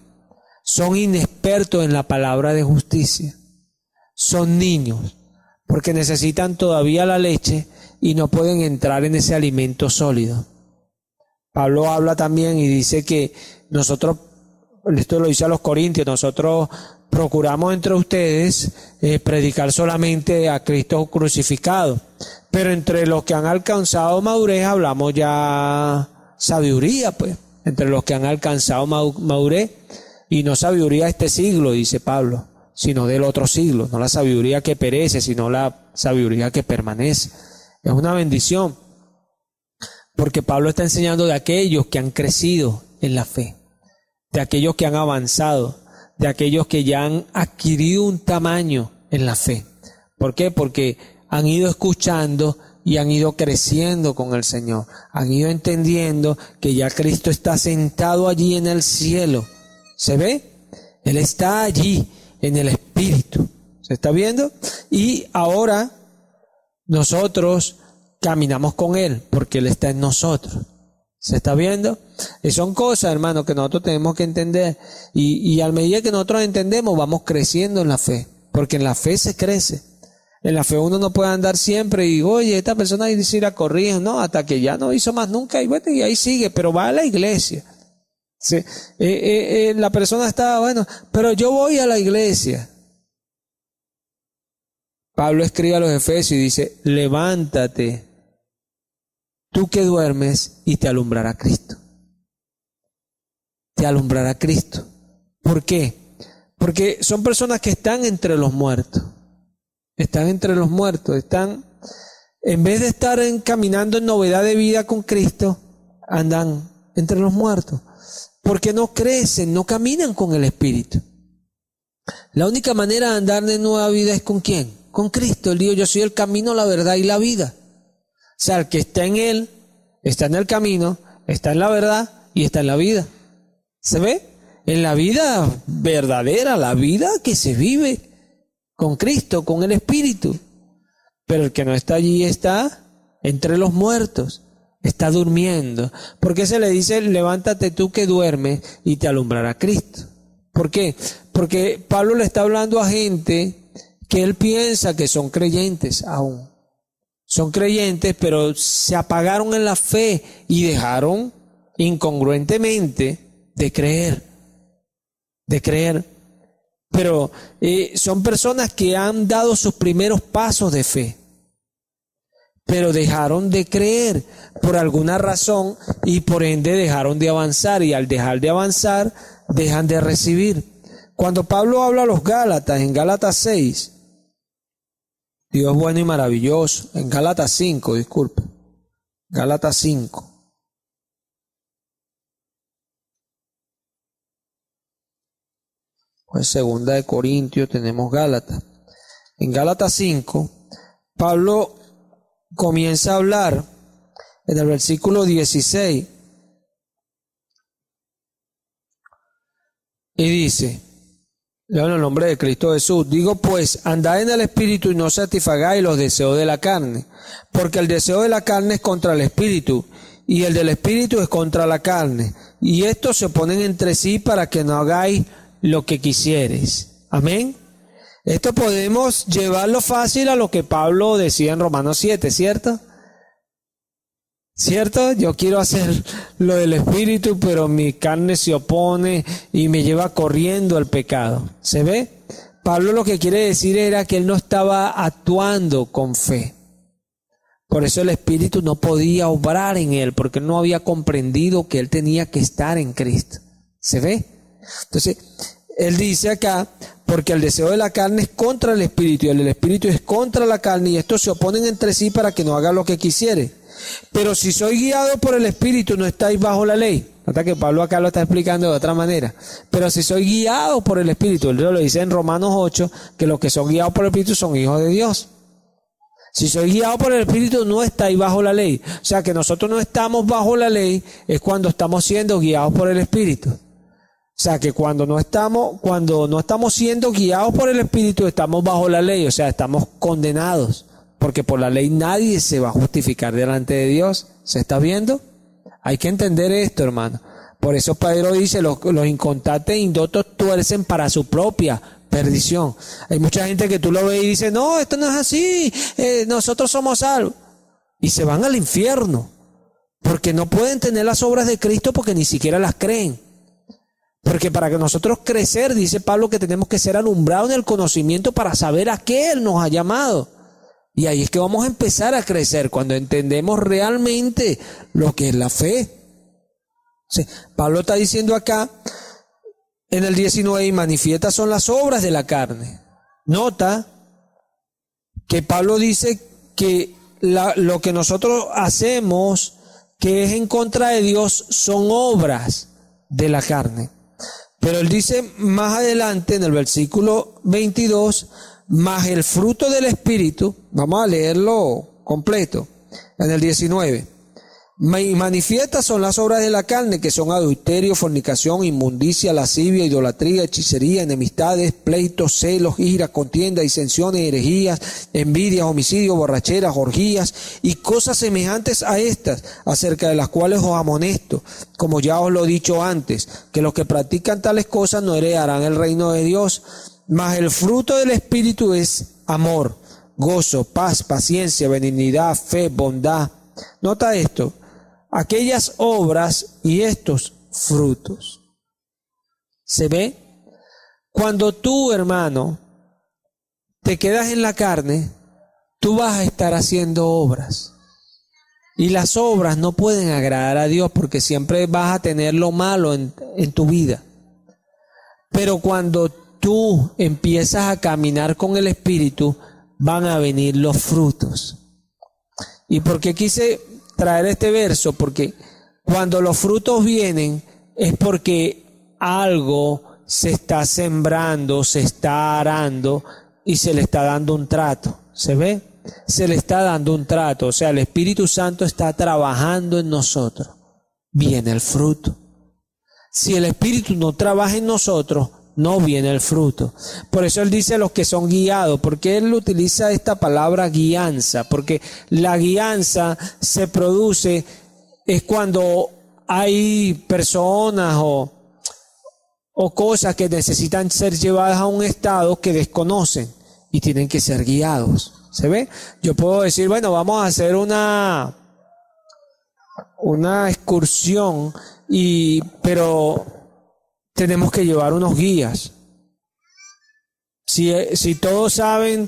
Son inexpertos en la palabra de justicia. Son niños, porque necesitan todavía la leche y no pueden entrar en ese alimento sólido. Pablo habla también y dice que nosotros, esto lo dice a los Corintios, nosotros procuramos entre ustedes predicar solamente a Cristo crucificado, pero entre los que han alcanzado madurez hablamos ya sabiduría, pues, entre los que han alcanzado madurez, y no sabiduría de este siglo, dice Pablo, sino del otro siglo, no la sabiduría que perece, sino la sabiduría que permanece. Es una bendición, porque Pablo está enseñando de aquellos que han crecido en la fe, de aquellos que han avanzado, de aquellos que ya han adquirido un tamaño en la fe. ¿Por qué? Porque han ido escuchando y han ido creciendo con el Señor, han ido entendiendo que ya Cristo está sentado allí en el cielo. ¿Se ve? Él está allí en el Espíritu. ¿Se está viendo? Y ahora nosotros caminamos con Él, porque Él está en nosotros. ¿Se está viendo? Y son cosas, hermano, que nosotros tenemos que entender. Y a medida que nosotros entendemos, vamos creciendo en la fe. Porque en la fe se crece. En la fe uno no puede andar siempre y, oye, esta persona dice la corrige, no, hasta que ya no hizo más nunca, y bueno, y ahí sigue, pero va a la iglesia. Sí. La persona está, bueno, pero yo voy a la iglesia. Pablo escribe a los Efesios y dice, levántate, tú que duermes, y te alumbrará Cristo. Te alumbrará Cristo. ¿Por qué? Porque son personas que están entre los muertos. Están entre los muertos. Están, en vez de estar caminando en novedad de vida con Cristo, andan entre los muertos. Porque no crecen, no caminan con el Espíritu. La única manera de andar de nueva vida es ¿con quién? Con Cristo. Él dijo, yo soy el camino, la verdad y la vida. O sea, el que está en Él, está en el camino, está en la verdad y está en la vida. ¿Se ve? En la vida verdadera, la vida que se vive con Cristo, con el Espíritu. Pero el que no está allí está entre los muertos, está durmiendo. ¿Por qué se le dice, levántate tú que duermes y te alumbrará Cristo? ¿Por qué? Porque Pablo le está hablando a gente que él piensa que son creyentes aún. Son creyentes, pero se apagaron en la fe y dejaron incongruentemente de creer. Pero son personas que han dado sus primeros pasos de fe, pero dejaron de creer por alguna razón y por ende dejaron de avanzar, y al dejar de avanzar, dejan de recibir. Cuando Pablo habla a los Gálatas, en Gálatas 6, Dios es bueno y maravilloso. En Gálatas 5, disculpe. Gálatas 5. Pues segunda de Corintios tenemos Gálatas. En Gálatas 5, Pablo comienza a hablar en el versículo 16. Y dice, leo en el nombre de Cristo Jesús, digo pues, andad en el Espíritu y no satisfagáis los deseos de la carne, porque el deseo de la carne es contra el Espíritu, y el del Espíritu es contra la carne, y estos se oponen entre sí para que no hagáis lo que quisieres. Amén. Esto podemos llevarlo fácil a lo que Pablo decía en Romanos 7, ¿cierto? ¿Cierto? Yo quiero hacer lo del Espíritu, pero mi carne se opone y me lleva corriendo al pecado. ¿Se ve? Pablo lo que quiere decir era que él no estaba actuando con fe. Por eso el Espíritu no podía obrar en él, porque él no había comprendido que él tenía que estar en Cristo. ¿Se ve? Entonces, él dice acá, porque el deseo de la carne es contra el Espíritu y el del Espíritu es contra la carne, y estos se oponen entre sí para que no haga lo que quisiere. Pero si soy guiado por el Espíritu, no estáis bajo la ley. Hasta que Pablo acá lo está explicando de otra manera. Pero si soy guiado por el Espíritu, él lo dice en Romanos 8, que los que son guiados por el Espíritu son hijos de Dios. Si soy guiado por el Espíritu, no estáis bajo la ley. O sea que nosotros no estamos bajo la ley, es cuando estamos siendo guiados por el Espíritu. O sea que cuando no estamos siendo guiados por el Espíritu, estamos bajo la ley, o sea, estamos condenados. Porque por la ley nadie se va a justificar delante de Dios. ¿Se está viendo? Hay que entender esto, hermano. Por eso Pedro dice, los inconstantes e indotos tuercen para su propia perdición. Hay mucha gente que tú lo ves y dice, no, esto no es así, nosotros somos salvos. Y se van al infierno. Porque no pueden tener las obras de Cristo porque ni siquiera las creen. Porque para que nosotros crecer, dice Pablo, que tenemos que ser alumbrados en el conocimiento para saber a qué Él nos ha llamado. Y ahí es que vamos a empezar a crecer, cuando entendemos realmente lo que es la fe. Sí, Pablo está diciendo acá, en el 19, y manifiestas son las obras de la carne. Nota que Pablo dice que lo que nosotros hacemos, que es en contra de Dios, son obras de la carne. Pero él dice más adelante, en el versículo 22, más el fruto del Espíritu, vamos a leerlo completo, en el 19, Y manifiestas son las obras de la carne, que son adulterio, fornicación, inmundicia, lascivia, idolatría, hechicería, enemistades, pleitos, celos, ira, contienda, disensiones, herejías, envidias, homicidios, borracheras, orgías y cosas semejantes a estas, acerca de las cuales os amonesto, como ya os lo he dicho antes, que los que practican tales cosas no heredarán el reino de Dios. Mas el fruto del Espíritu es amor, gozo, paz, paciencia, benignidad, fe, bondad. Nota esto. Aquellas obras y estos frutos. ¿Se ve? Cuando tú, hermano, te quedas en la carne, tú vas a estar haciendo obras. Y las obras no pueden agradar a Dios porque siempre vas a tener lo malo en tu vida. Pero cuando tú empiezas a caminar con el Espíritu, van a venir los frutos. ¿Y por qué quise traer este verso? Porque cuando los frutos vienen es porque algo se está sembrando, se está arando y se le está dando un trato. ¿Se ve? Se le está dando un trato. O sea, el Espíritu Santo está trabajando en nosotros. Viene el fruto. Si el Espíritu no trabaja en nosotros, no viene el fruto. Por eso él dice a los que son guiados. porque él utiliza esta palabra guianza? Porque la guianza se produce es cuando hay personas o cosas que necesitan ser llevadas a un estado que desconocen y tienen que ser guiados. ¿Se ve? Yo puedo decir, bueno, vamos a hacer una excursión, pero tenemos que llevar unos guías. Si todos saben,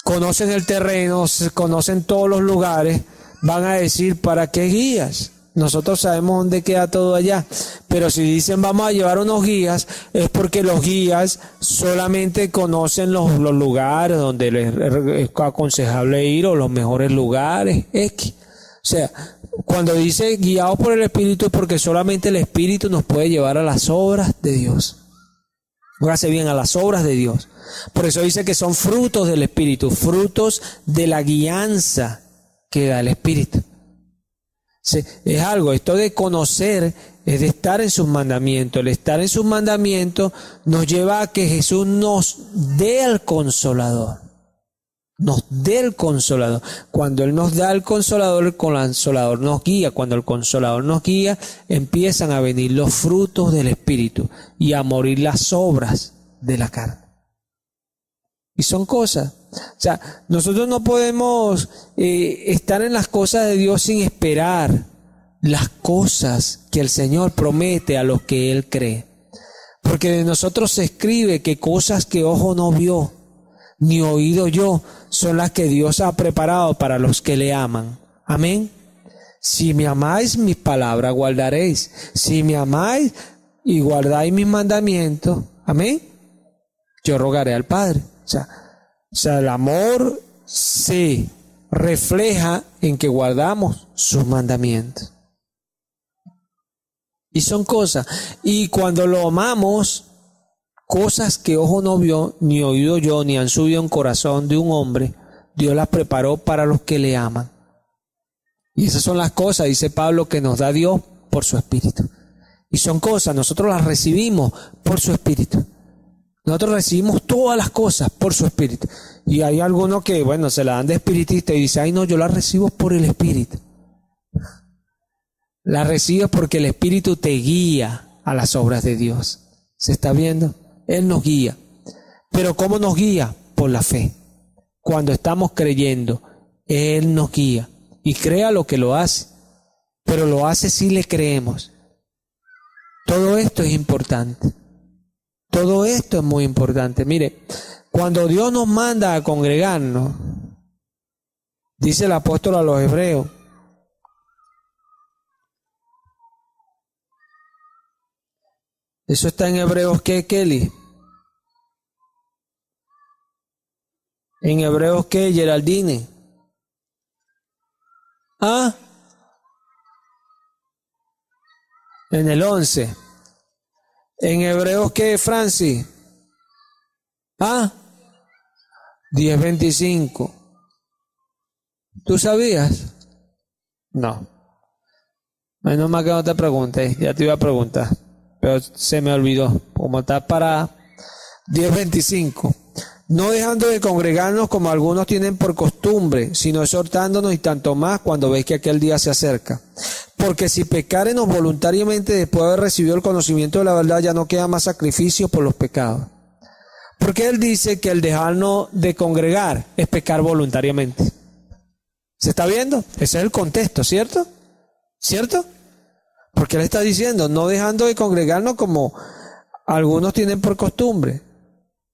conocen el terreno, conocen todos los lugares, van a decir, ¿para qué guías? Nosotros sabemos dónde queda todo allá. Pero si dicen vamos a llevar unos guías, es porque los guías solamente conocen los lugares donde es aconsejable ir, o los mejores lugares. O sea, cuando dice guiados por el Espíritu es porque solamente el Espíritu nos puede llevar a las obras de Dios. Hágase bien, a las obras de Dios. Por eso dice que son frutos del Espíritu, frutos de la guianza que da el Espíritu. Sí, es algo, esto de conocer es de estar en sus mandamientos. El estar en sus mandamientos nos lleva a que Jesús nos dé al Consolador. Nos dé el Consolador. Cuando Él nos da el Consolador nos guía. Cuando el Consolador nos guía, empiezan a venir los frutos del Espíritu y a morir las obras de la carne. Y son cosas. O sea, nosotros no podemos estar en las cosas de Dios sin esperar las cosas que el Señor promete a los que Él cree. Porque de nosotros se escribe que cosas que ojo no vio, ni oído yo, son las que Dios ha preparado para los que le aman. Amén. Si me amáis, mis palabras guardaréis. Si me amáis y guardáis mis mandamientos, amén, yo rogaré al Padre. O sea, el amor se refleja en que guardamos sus mandamientos. Y son cosas. Y cuando lo amamos, cosas que ojo no vio, ni oído yo, ni han subido en corazón de un hombre, Dios las preparó para los que le aman. Y esas son las cosas, dice Pablo, que nos da Dios por su Espíritu. Y son cosas, nosotros las recibimos por su Espíritu. Nosotros recibimos todas las cosas por su Espíritu. Y hay algunos que, bueno, se la dan de espiritista y dice, ay no, yo la recibo por el Espíritu. La recibes porque el Espíritu te guía a las obras de Dios. ¿Se está viendo? Él nos guía. Pero ¿cómo nos guía? Por la fe. Cuando estamos creyendo, Él nos guía. Y crea lo que lo hace. Pero lo hace si le creemos. Todo esto es importante. Todo esto es muy importante. Mire, cuando Dios nos manda a congregarnos, dice el apóstol a los hebreos, eso está en Hebreos, ¿qué, Kelly? En Hebreos, ¿qué, Geraldine? ¿Ah? En el 11. En Hebreos, ¿qué, Francis? ¿Ah? 10:25. ¿Tú sabías? No. Menos mal que no te pregunté, ya te iba a preguntar, pero se me olvidó. Como está para 10:25. No dejando de congregarnos como algunos tienen por costumbre, sino exhortándonos y tanto más cuando veis que aquel día se acerca. Porque si pecáremos voluntariamente después de haber recibido el conocimiento de la verdad, ya no queda más sacrificio por los pecados. Porque él dice que el dejarnos de congregar es pecar voluntariamente. ¿Se está viendo? Ese es el contexto, ¿cierto? ¿Cierto? Porque él está diciendo, no dejando de congregarnos como algunos tienen por costumbre,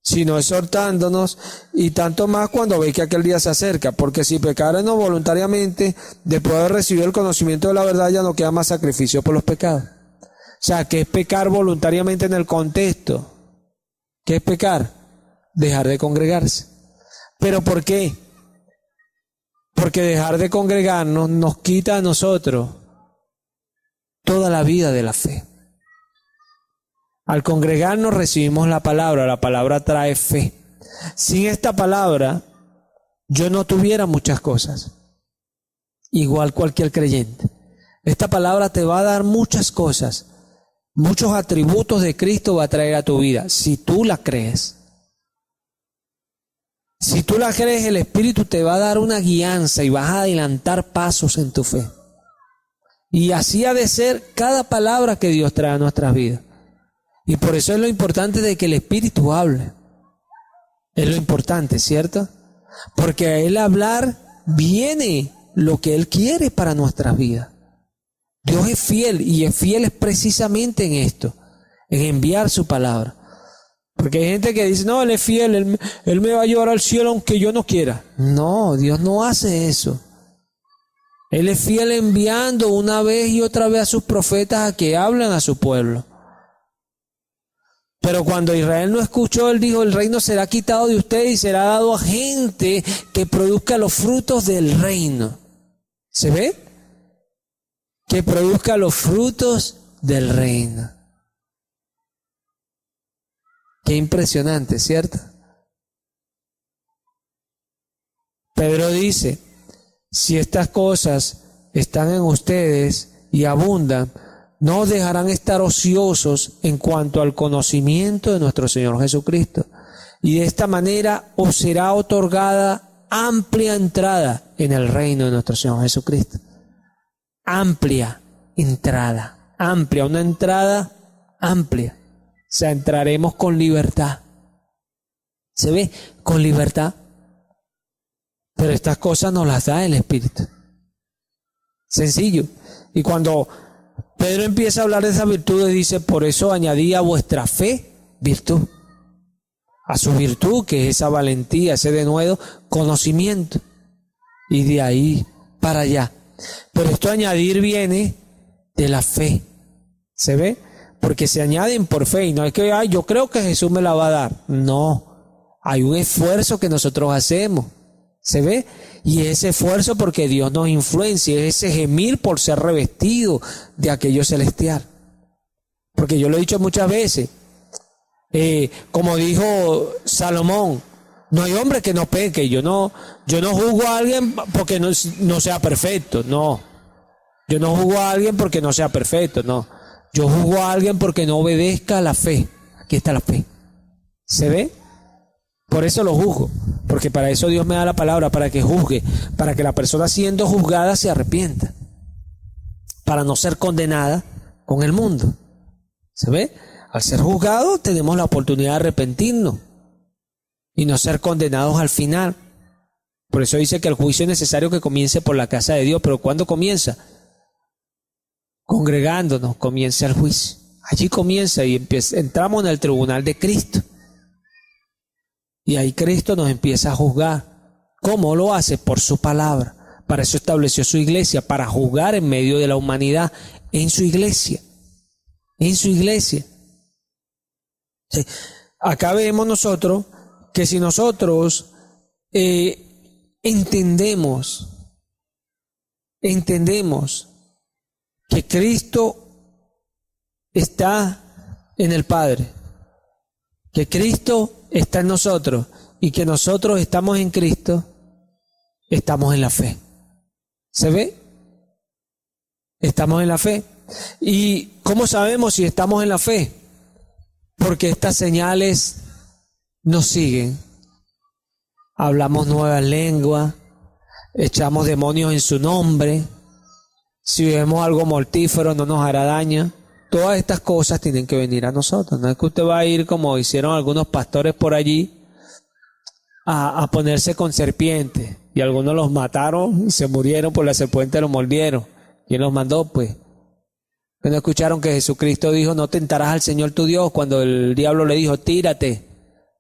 sino exhortándonos y tanto más cuando veis que aquel día se acerca. Porque si pecáremos voluntariamente, después de haber recibido el conocimiento de la verdad, ya no queda más sacrificio por los pecados. O sea, ¿qué es pecar voluntariamente en el contexto? ¿Qué es pecar? Dejar de congregarse. ¿Pero por qué? Porque dejar de congregarnos nos quita a nosotros toda la vida de la fe. Al congregarnos recibimos la palabra trae fe. Sin esta palabra, yo no tuviera muchas cosas. Igual cualquier creyente. Esta palabra te va a dar muchas cosas. Muchos atributos de Cristo va a traer a tu vida, si tú la crees. Si tú la crees, el Espíritu te va a dar una guianza y vas a adelantar pasos en tu fe. Y así ha de ser cada palabra que Dios trae a nuestras vidas. Y por eso es lo importante de que el Espíritu hable. Es lo importante, ¿cierto? Porque a Él hablar viene lo que Él quiere para nuestras vidas. Dios es fiel y es fiel precisamente en esto, en enviar su palabra. Porque hay gente que dice, no, Él es fiel, él me va a llevar al cielo aunque yo no quiera. No, Dios no hace eso. Él es fiel enviando una vez y otra vez a sus profetas a que hablen a su pueblo. Pero cuando Israel no escuchó, Él dijo, el reino será quitado de ustedes y será dado a gente que produzca los frutos del reino. ¿Se ve? Que produzca los frutos del reino. Qué impresionante, ¿cierto? Pedro dice, si estas cosas están en ustedes y abundan, no os dejarán estar ociosos en cuanto al conocimiento de nuestro Señor Jesucristo. Y de esta manera os será otorgada amplia entrada en el reino de nuestro Señor Jesucristo. Amplia entrada, amplia, una entrada amplia. O sea, entraremos con libertad. ¿Se ve? Con libertad. Pero estas cosas nos las da el Espíritu. Sencillo. Y cuando Pedro empieza a hablar de esas virtudes, dice, por eso añadí a vuestra fe virtud. A su virtud, que es esa valentía, ese denuedo, conocimiento. Y de ahí para allá. Pero esto añadir viene de la fe. ¿Se ve? Porque se añaden por fe. Y no es que, yo creo que Jesús me la va a dar. No. Hay un esfuerzo que nosotros hacemos. ¿Se ve? Y ese esfuerzo porque Dios nos influencia, ese gemir por ser revestido de aquello celestial. Porque yo lo he dicho muchas veces, como dijo Salomón, no hay hombre que no peque. Yo no juzgo a alguien porque no sea perfecto, no. Yo no juzgo a alguien porque no sea perfecto, no. Yo juzgo a alguien porque no obedezca a la fe. Aquí está la fe. ¿Se ve? Por eso lo juzgo, porque para eso Dios me da la palabra, para que juzgue, para que la persona siendo juzgada se arrepienta, para no ser condenada con el mundo. ¿Se ve? Al ser juzgado tenemos la oportunidad de arrepentirnos y no ser condenados al final. Por eso dice que el juicio es necesario que comience por la casa de Dios. Pero ¿cuándo comienza? Congregándonos comienza el juicio. Allí comienza y entramos en el tribunal de Cristo. Y ahí Cristo nos empieza a juzgar. ¿Cómo lo hace? Por su palabra. Para eso estableció su iglesia, para juzgar en medio de la humanidad, en su iglesia. En su iglesia. Sí. Acá vemos nosotros que si nosotros entendemos que Cristo está en el Padre, que Cristo está en nosotros y que nosotros estamos en Cristo, estamos en la fe. ¿Se ve? Estamos en la fe. ¿Y cómo sabemos si estamos en la fe? Porque estas señales nos siguen. Hablamos nuevas lenguas, echamos demonios en su nombre. Si vemos algo mortífero no nos hará daño. Todas estas cosas tienen que venir a nosotros. No es que usted va a ir como hicieron algunos pastores por allí a ponerse con serpientes. Y algunos los mataron y se murieron por la serpiente, los mordieron. ¿Quién los mandó? Pues ¿no escucharon que Jesucristo dijo, no tentarás al Señor tu Dios? Cuando el diablo le dijo, tírate.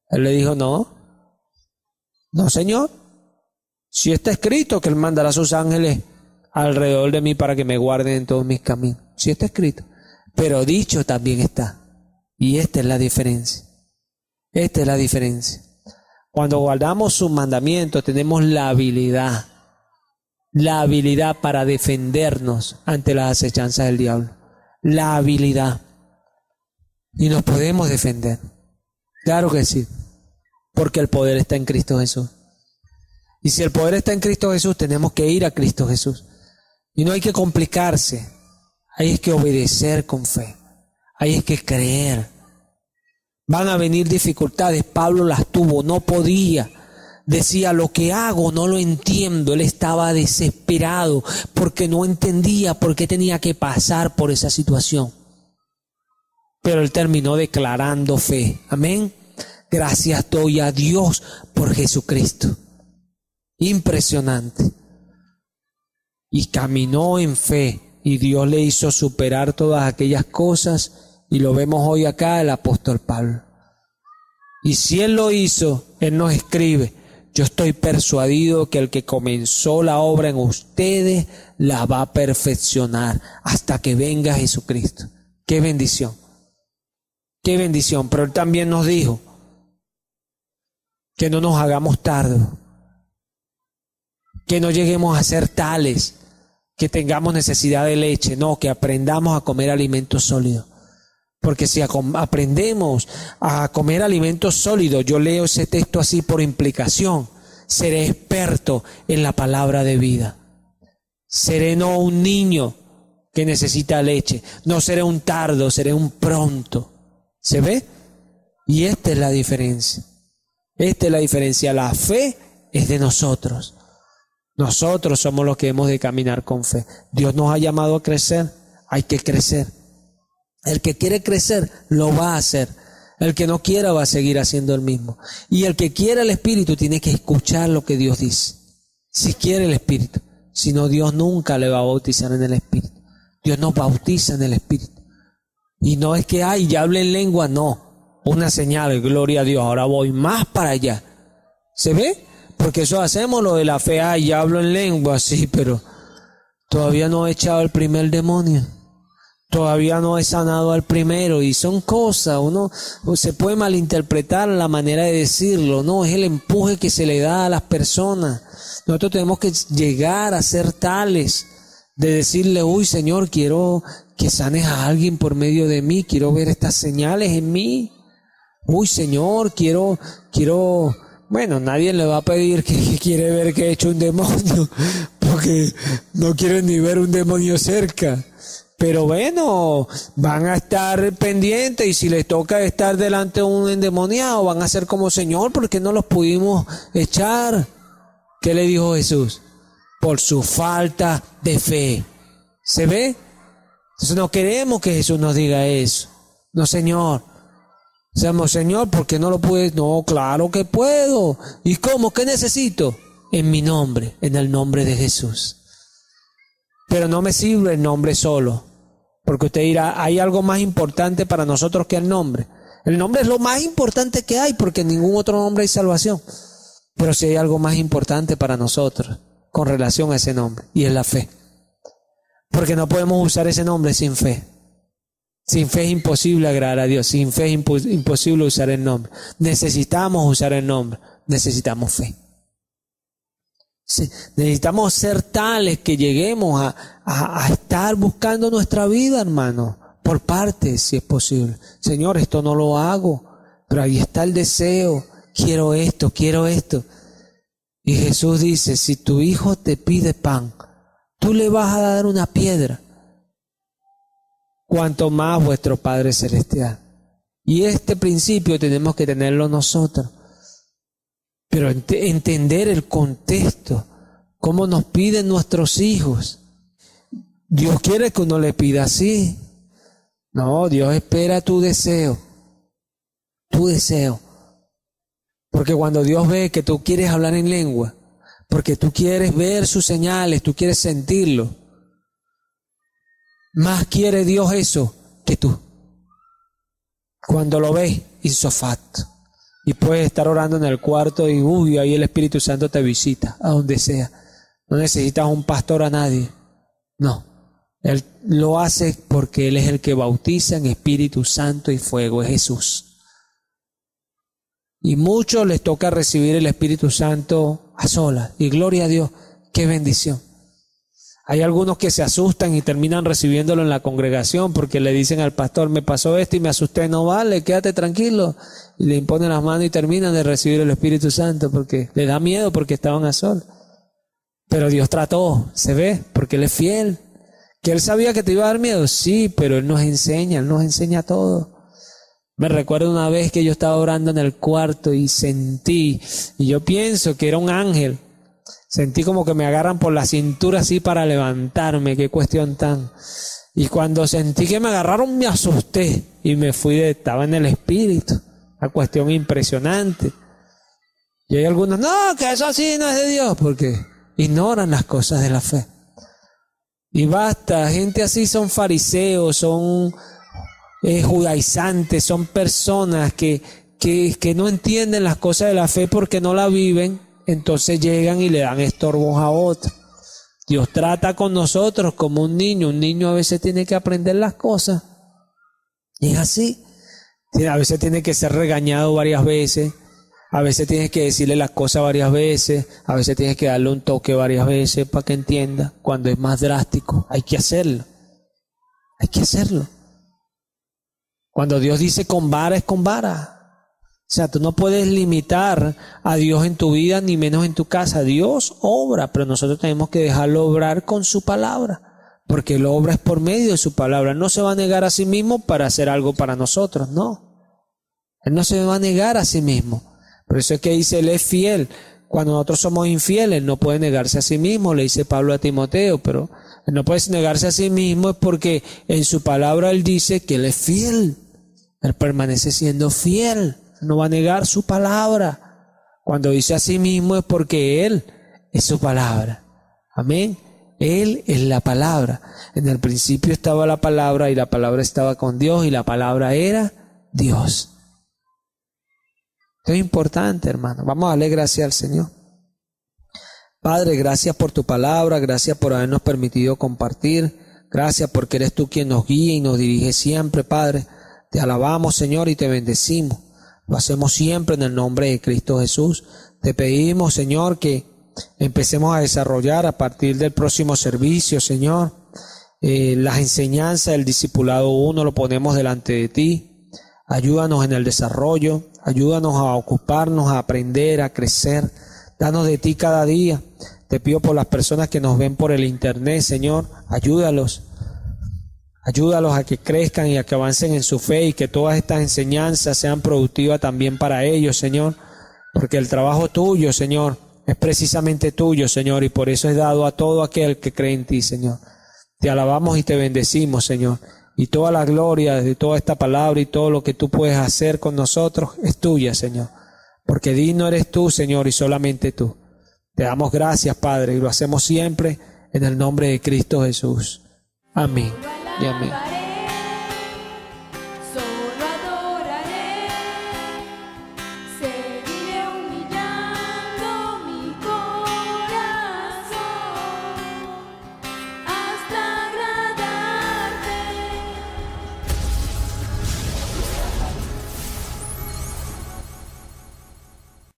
Él le dijo, no, Señor. Si está escrito que Él mandará a sus ángeles alrededor de mí para que me guarden en todos mis caminos. Si está escrito. Pero dicho también está. Y esta es la diferencia. Esta es la diferencia. Cuando guardamos sus mandamientos tenemos la habilidad para defendernos ante las acechanzas del diablo. La habilidad. Y nos podemos defender. Claro que sí. Porque el poder está en Cristo Jesús. Y si el poder está en Cristo Jesús, tenemos que ir a Cristo Jesús. Y no hay que complicarse. Ahí es que obedecer con fe. Ahí es que creer. Van a venir dificultades. Pablo las tuvo, no podía. Decía, lo que hago no lo entiendo. Él estaba desesperado porque no entendía por qué tenía que pasar por esa situación. Pero él terminó declarando fe. Amén. Gracias doy a Dios por Jesucristo. Impresionante. Y caminó en fe. Y Dios le hizo superar todas aquellas cosas. Y lo vemos hoy acá el apóstol Pablo. Y si Él lo hizo, Él nos escribe, yo estoy persuadido que el que comenzó la obra en ustedes la va a perfeccionar hasta que venga Jesucristo. ¡Qué bendición! ¡Qué bendición! Pero Él también nos dijo que no nos hagamos tarde, que no lleguemos a ser tales, que tengamos necesidad de leche, no, que aprendamos a comer alimentos sólidos. Porque si aprendemos a comer alimentos sólidos, yo leo ese texto así por implicación, seré experto en la palabra de vida. Seré no un niño que necesita leche, no seré un tardo, seré un pronto. ¿Se ve? Y esta es la diferencia. Esta es la diferencia. La fe es de nosotros. Nosotros somos los que hemos de caminar con fe. Dios nos ha llamado a crecer, hay que crecer. El que quiere crecer lo va a hacer. El que no quiera va a seguir haciendo el mismo. Y el que quiera el Espíritu tiene que escuchar lo que Dios dice. Si quiere el Espíritu. Si no, Dios nunca le va a bautizar en el Espíritu. Dios nos bautiza en el Espíritu. Y no es que, ya hable en lengua, no. Una señal, gloria a Dios. Ahora voy más para allá. ¿Se ve? Porque eso hacemos lo de la fe. Ya hablo en lengua, sí, pero todavía no he echado el primer demonio. Todavía no he sanado al primero. Y son cosas, uno se puede malinterpretar la manera de decirlo. No, es el empuje que se le da a las personas. Nosotros tenemos que llegar a ser tales de decirle, Señor, quiero que sanes a alguien por medio de mí. Quiero ver estas señales en mí. Señor, quiero... Bueno, nadie le va a pedir que quiere ver que he hecho un demonio, porque no quieren ni ver un demonio cerca. Pero bueno, van a estar pendientes y si les toca estar delante de un endemoniado, van a ser como, Señor, ¿por qué no los pudimos echar? ¿Qué le dijo Jesús? Por su falta de fe. ¿Se ve? Entonces no queremos que Jesús nos diga eso. No, Señor. Señor, ¿por qué no lo puedes? No, claro que puedo. ¿Y cómo? ¿Qué necesito? En mi nombre, en el nombre de Jesús. Pero no me sirve el nombre solo. Porque usted dirá, hay algo más importante para nosotros que el nombre. El nombre es lo más importante que hay, porque en ningún otro nombre hay salvación. Pero sí hay algo más importante para nosotros con relación a ese nombre, y es la fe. Porque no podemos usar ese nombre sin fe. Sin fe es imposible agradar a Dios. Sin fe es imposible usar el nombre. Necesitamos usar el nombre. Necesitamos fe. Sí, necesitamos ser tales que lleguemos a estar buscando nuestra vida, hermano. Por partes, si es posible. Señor, esto no lo hago, pero ahí está el deseo. Quiero esto, quiero esto. Y Jesús dice, si tu hijo te pide pan, tú le vas a dar una piedra. cuanto más vuestro Padre Celestial. Y este principio tenemos que tenerlo nosotros. Pero entender el contexto, cómo nos piden nuestros hijos. Dios quiere que uno le pida así. No, Dios espera tu deseo. Tu deseo. Porque cuando Dios ve que tú quieres hablar en lengua, porque tú quieres ver sus señales, tú quieres sentirlo, más quiere Dios eso que tú. Cuando lo ves, isofacto. Y puedes estar orando en el cuarto y ahí el Espíritu Santo te visita, a donde sea. No necesitas un pastor a nadie. No. Él lo hace porque Él es el que bautiza en Espíritu Santo y fuego, es Jesús. Y muchos les toca recibir el Espíritu Santo a solas. Y gloria a Dios, qué bendición. Hay algunos que se asustan y terminan recibiéndolo en la congregación porque le dicen al pastor, me pasó esto y me asusté. No vale, quédate tranquilo. Y le imponen las manos y terminan de recibir el Espíritu Santo porque le da miedo porque estaban a solas. Pero Dios trató, se ve, porque Él es fiel. ¿Que Él sabía que te iba a dar miedo? Sí, pero Él nos enseña todo. Me recuerdo una vez que yo estaba orando en el cuarto y sentí, y yo pienso que era un ángel. Sentí como que me agarran por la cintura así para levantarme, qué cuestión tan. Y cuando sentí que me agarraron me asusté y me fui estaba en el espíritu. Una cuestión impresionante. Y hay algunos, no, que eso así no es de Dios, porque ignoran las cosas de la fe. Y basta, gente así son fariseos, son judaizantes, son personas que no entienden las cosas de la fe porque no la viven, entonces llegan y le dan estorbos a otros. Dios trata con nosotros como un niño a veces tiene que aprender las cosas, y es así, a veces tiene que ser regañado varias veces, a veces tienes que decirle las cosas varias veces, a veces tienes que darle un toque varias veces para que entienda. Cuando es más drástico, hay que hacerlo. Cuando Dios dice con vara, es con vara. O sea, tú no puedes limitar a Dios en tu vida, ni menos en tu casa. Dios obra, pero nosotros tenemos que dejarlo obrar con su palabra, porque Él obra es por medio de su palabra. No se va a negar a sí mismo para hacer algo para nosotros, no. Él no se va a negar a sí mismo. Por eso es que dice, Él es fiel. Cuando nosotros somos infieles, no puede negarse a sí mismo, le dice Pablo a Timoteo, pero Él no puede negarse a sí mismo es porque en su palabra Él dice que Él es fiel. Él permanece siendo fiel, no va a negar su palabra. Cuando dice a sí mismo es porque Él es su palabra. Amén. Él es la palabra. En el principio estaba la palabra y la palabra estaba con Dios y la palabra era Dios. Esto es importante, hermano. Vamos a darle gracias al Señor. Padre, gracias por tu palabra, gracias por habernos permitido compartir, gracias porque eres tú quien nos guía y nos dirige siempre, Padre. Te alabamos, Señor, y te bendecimos. Lo hacemos siempre en el nombre de Cristo Jesús. Te pedimos, Señor, que empecemos a desarrollar a partir del próximo servicio, Señor, las enseñanzas del discipulado 1 lo ponemos delante de ti. Ayúdanos en el desarrollo, ayúdanos a ocuparnos, a aprender, a crecer. Danos de ti cada día. Te pido por las personas que nos ven por el internet, Señor, ayúdalos. Ayúdalos a que crezcan y a que avancen en su fe y que todas estas enseñanzas sean productivas también para ellos, Señor. Porque el trabajo tuyo, Señor, es precisamente tuyo, Señor, y por eso es dado a todo aquel que cree en ti, Señor. Te alabamos y te bendecimos, Señor. Y toda la gloria de toda esta palabra y todo lo que tú puedes hacer con nosotros es tuya, Señor. Porque digno eres tú, Señor, y solamente tú. Te damos gracias, Padre, y lo hacemos siempre en el nombre de Cristo Jesús. Amén y amén.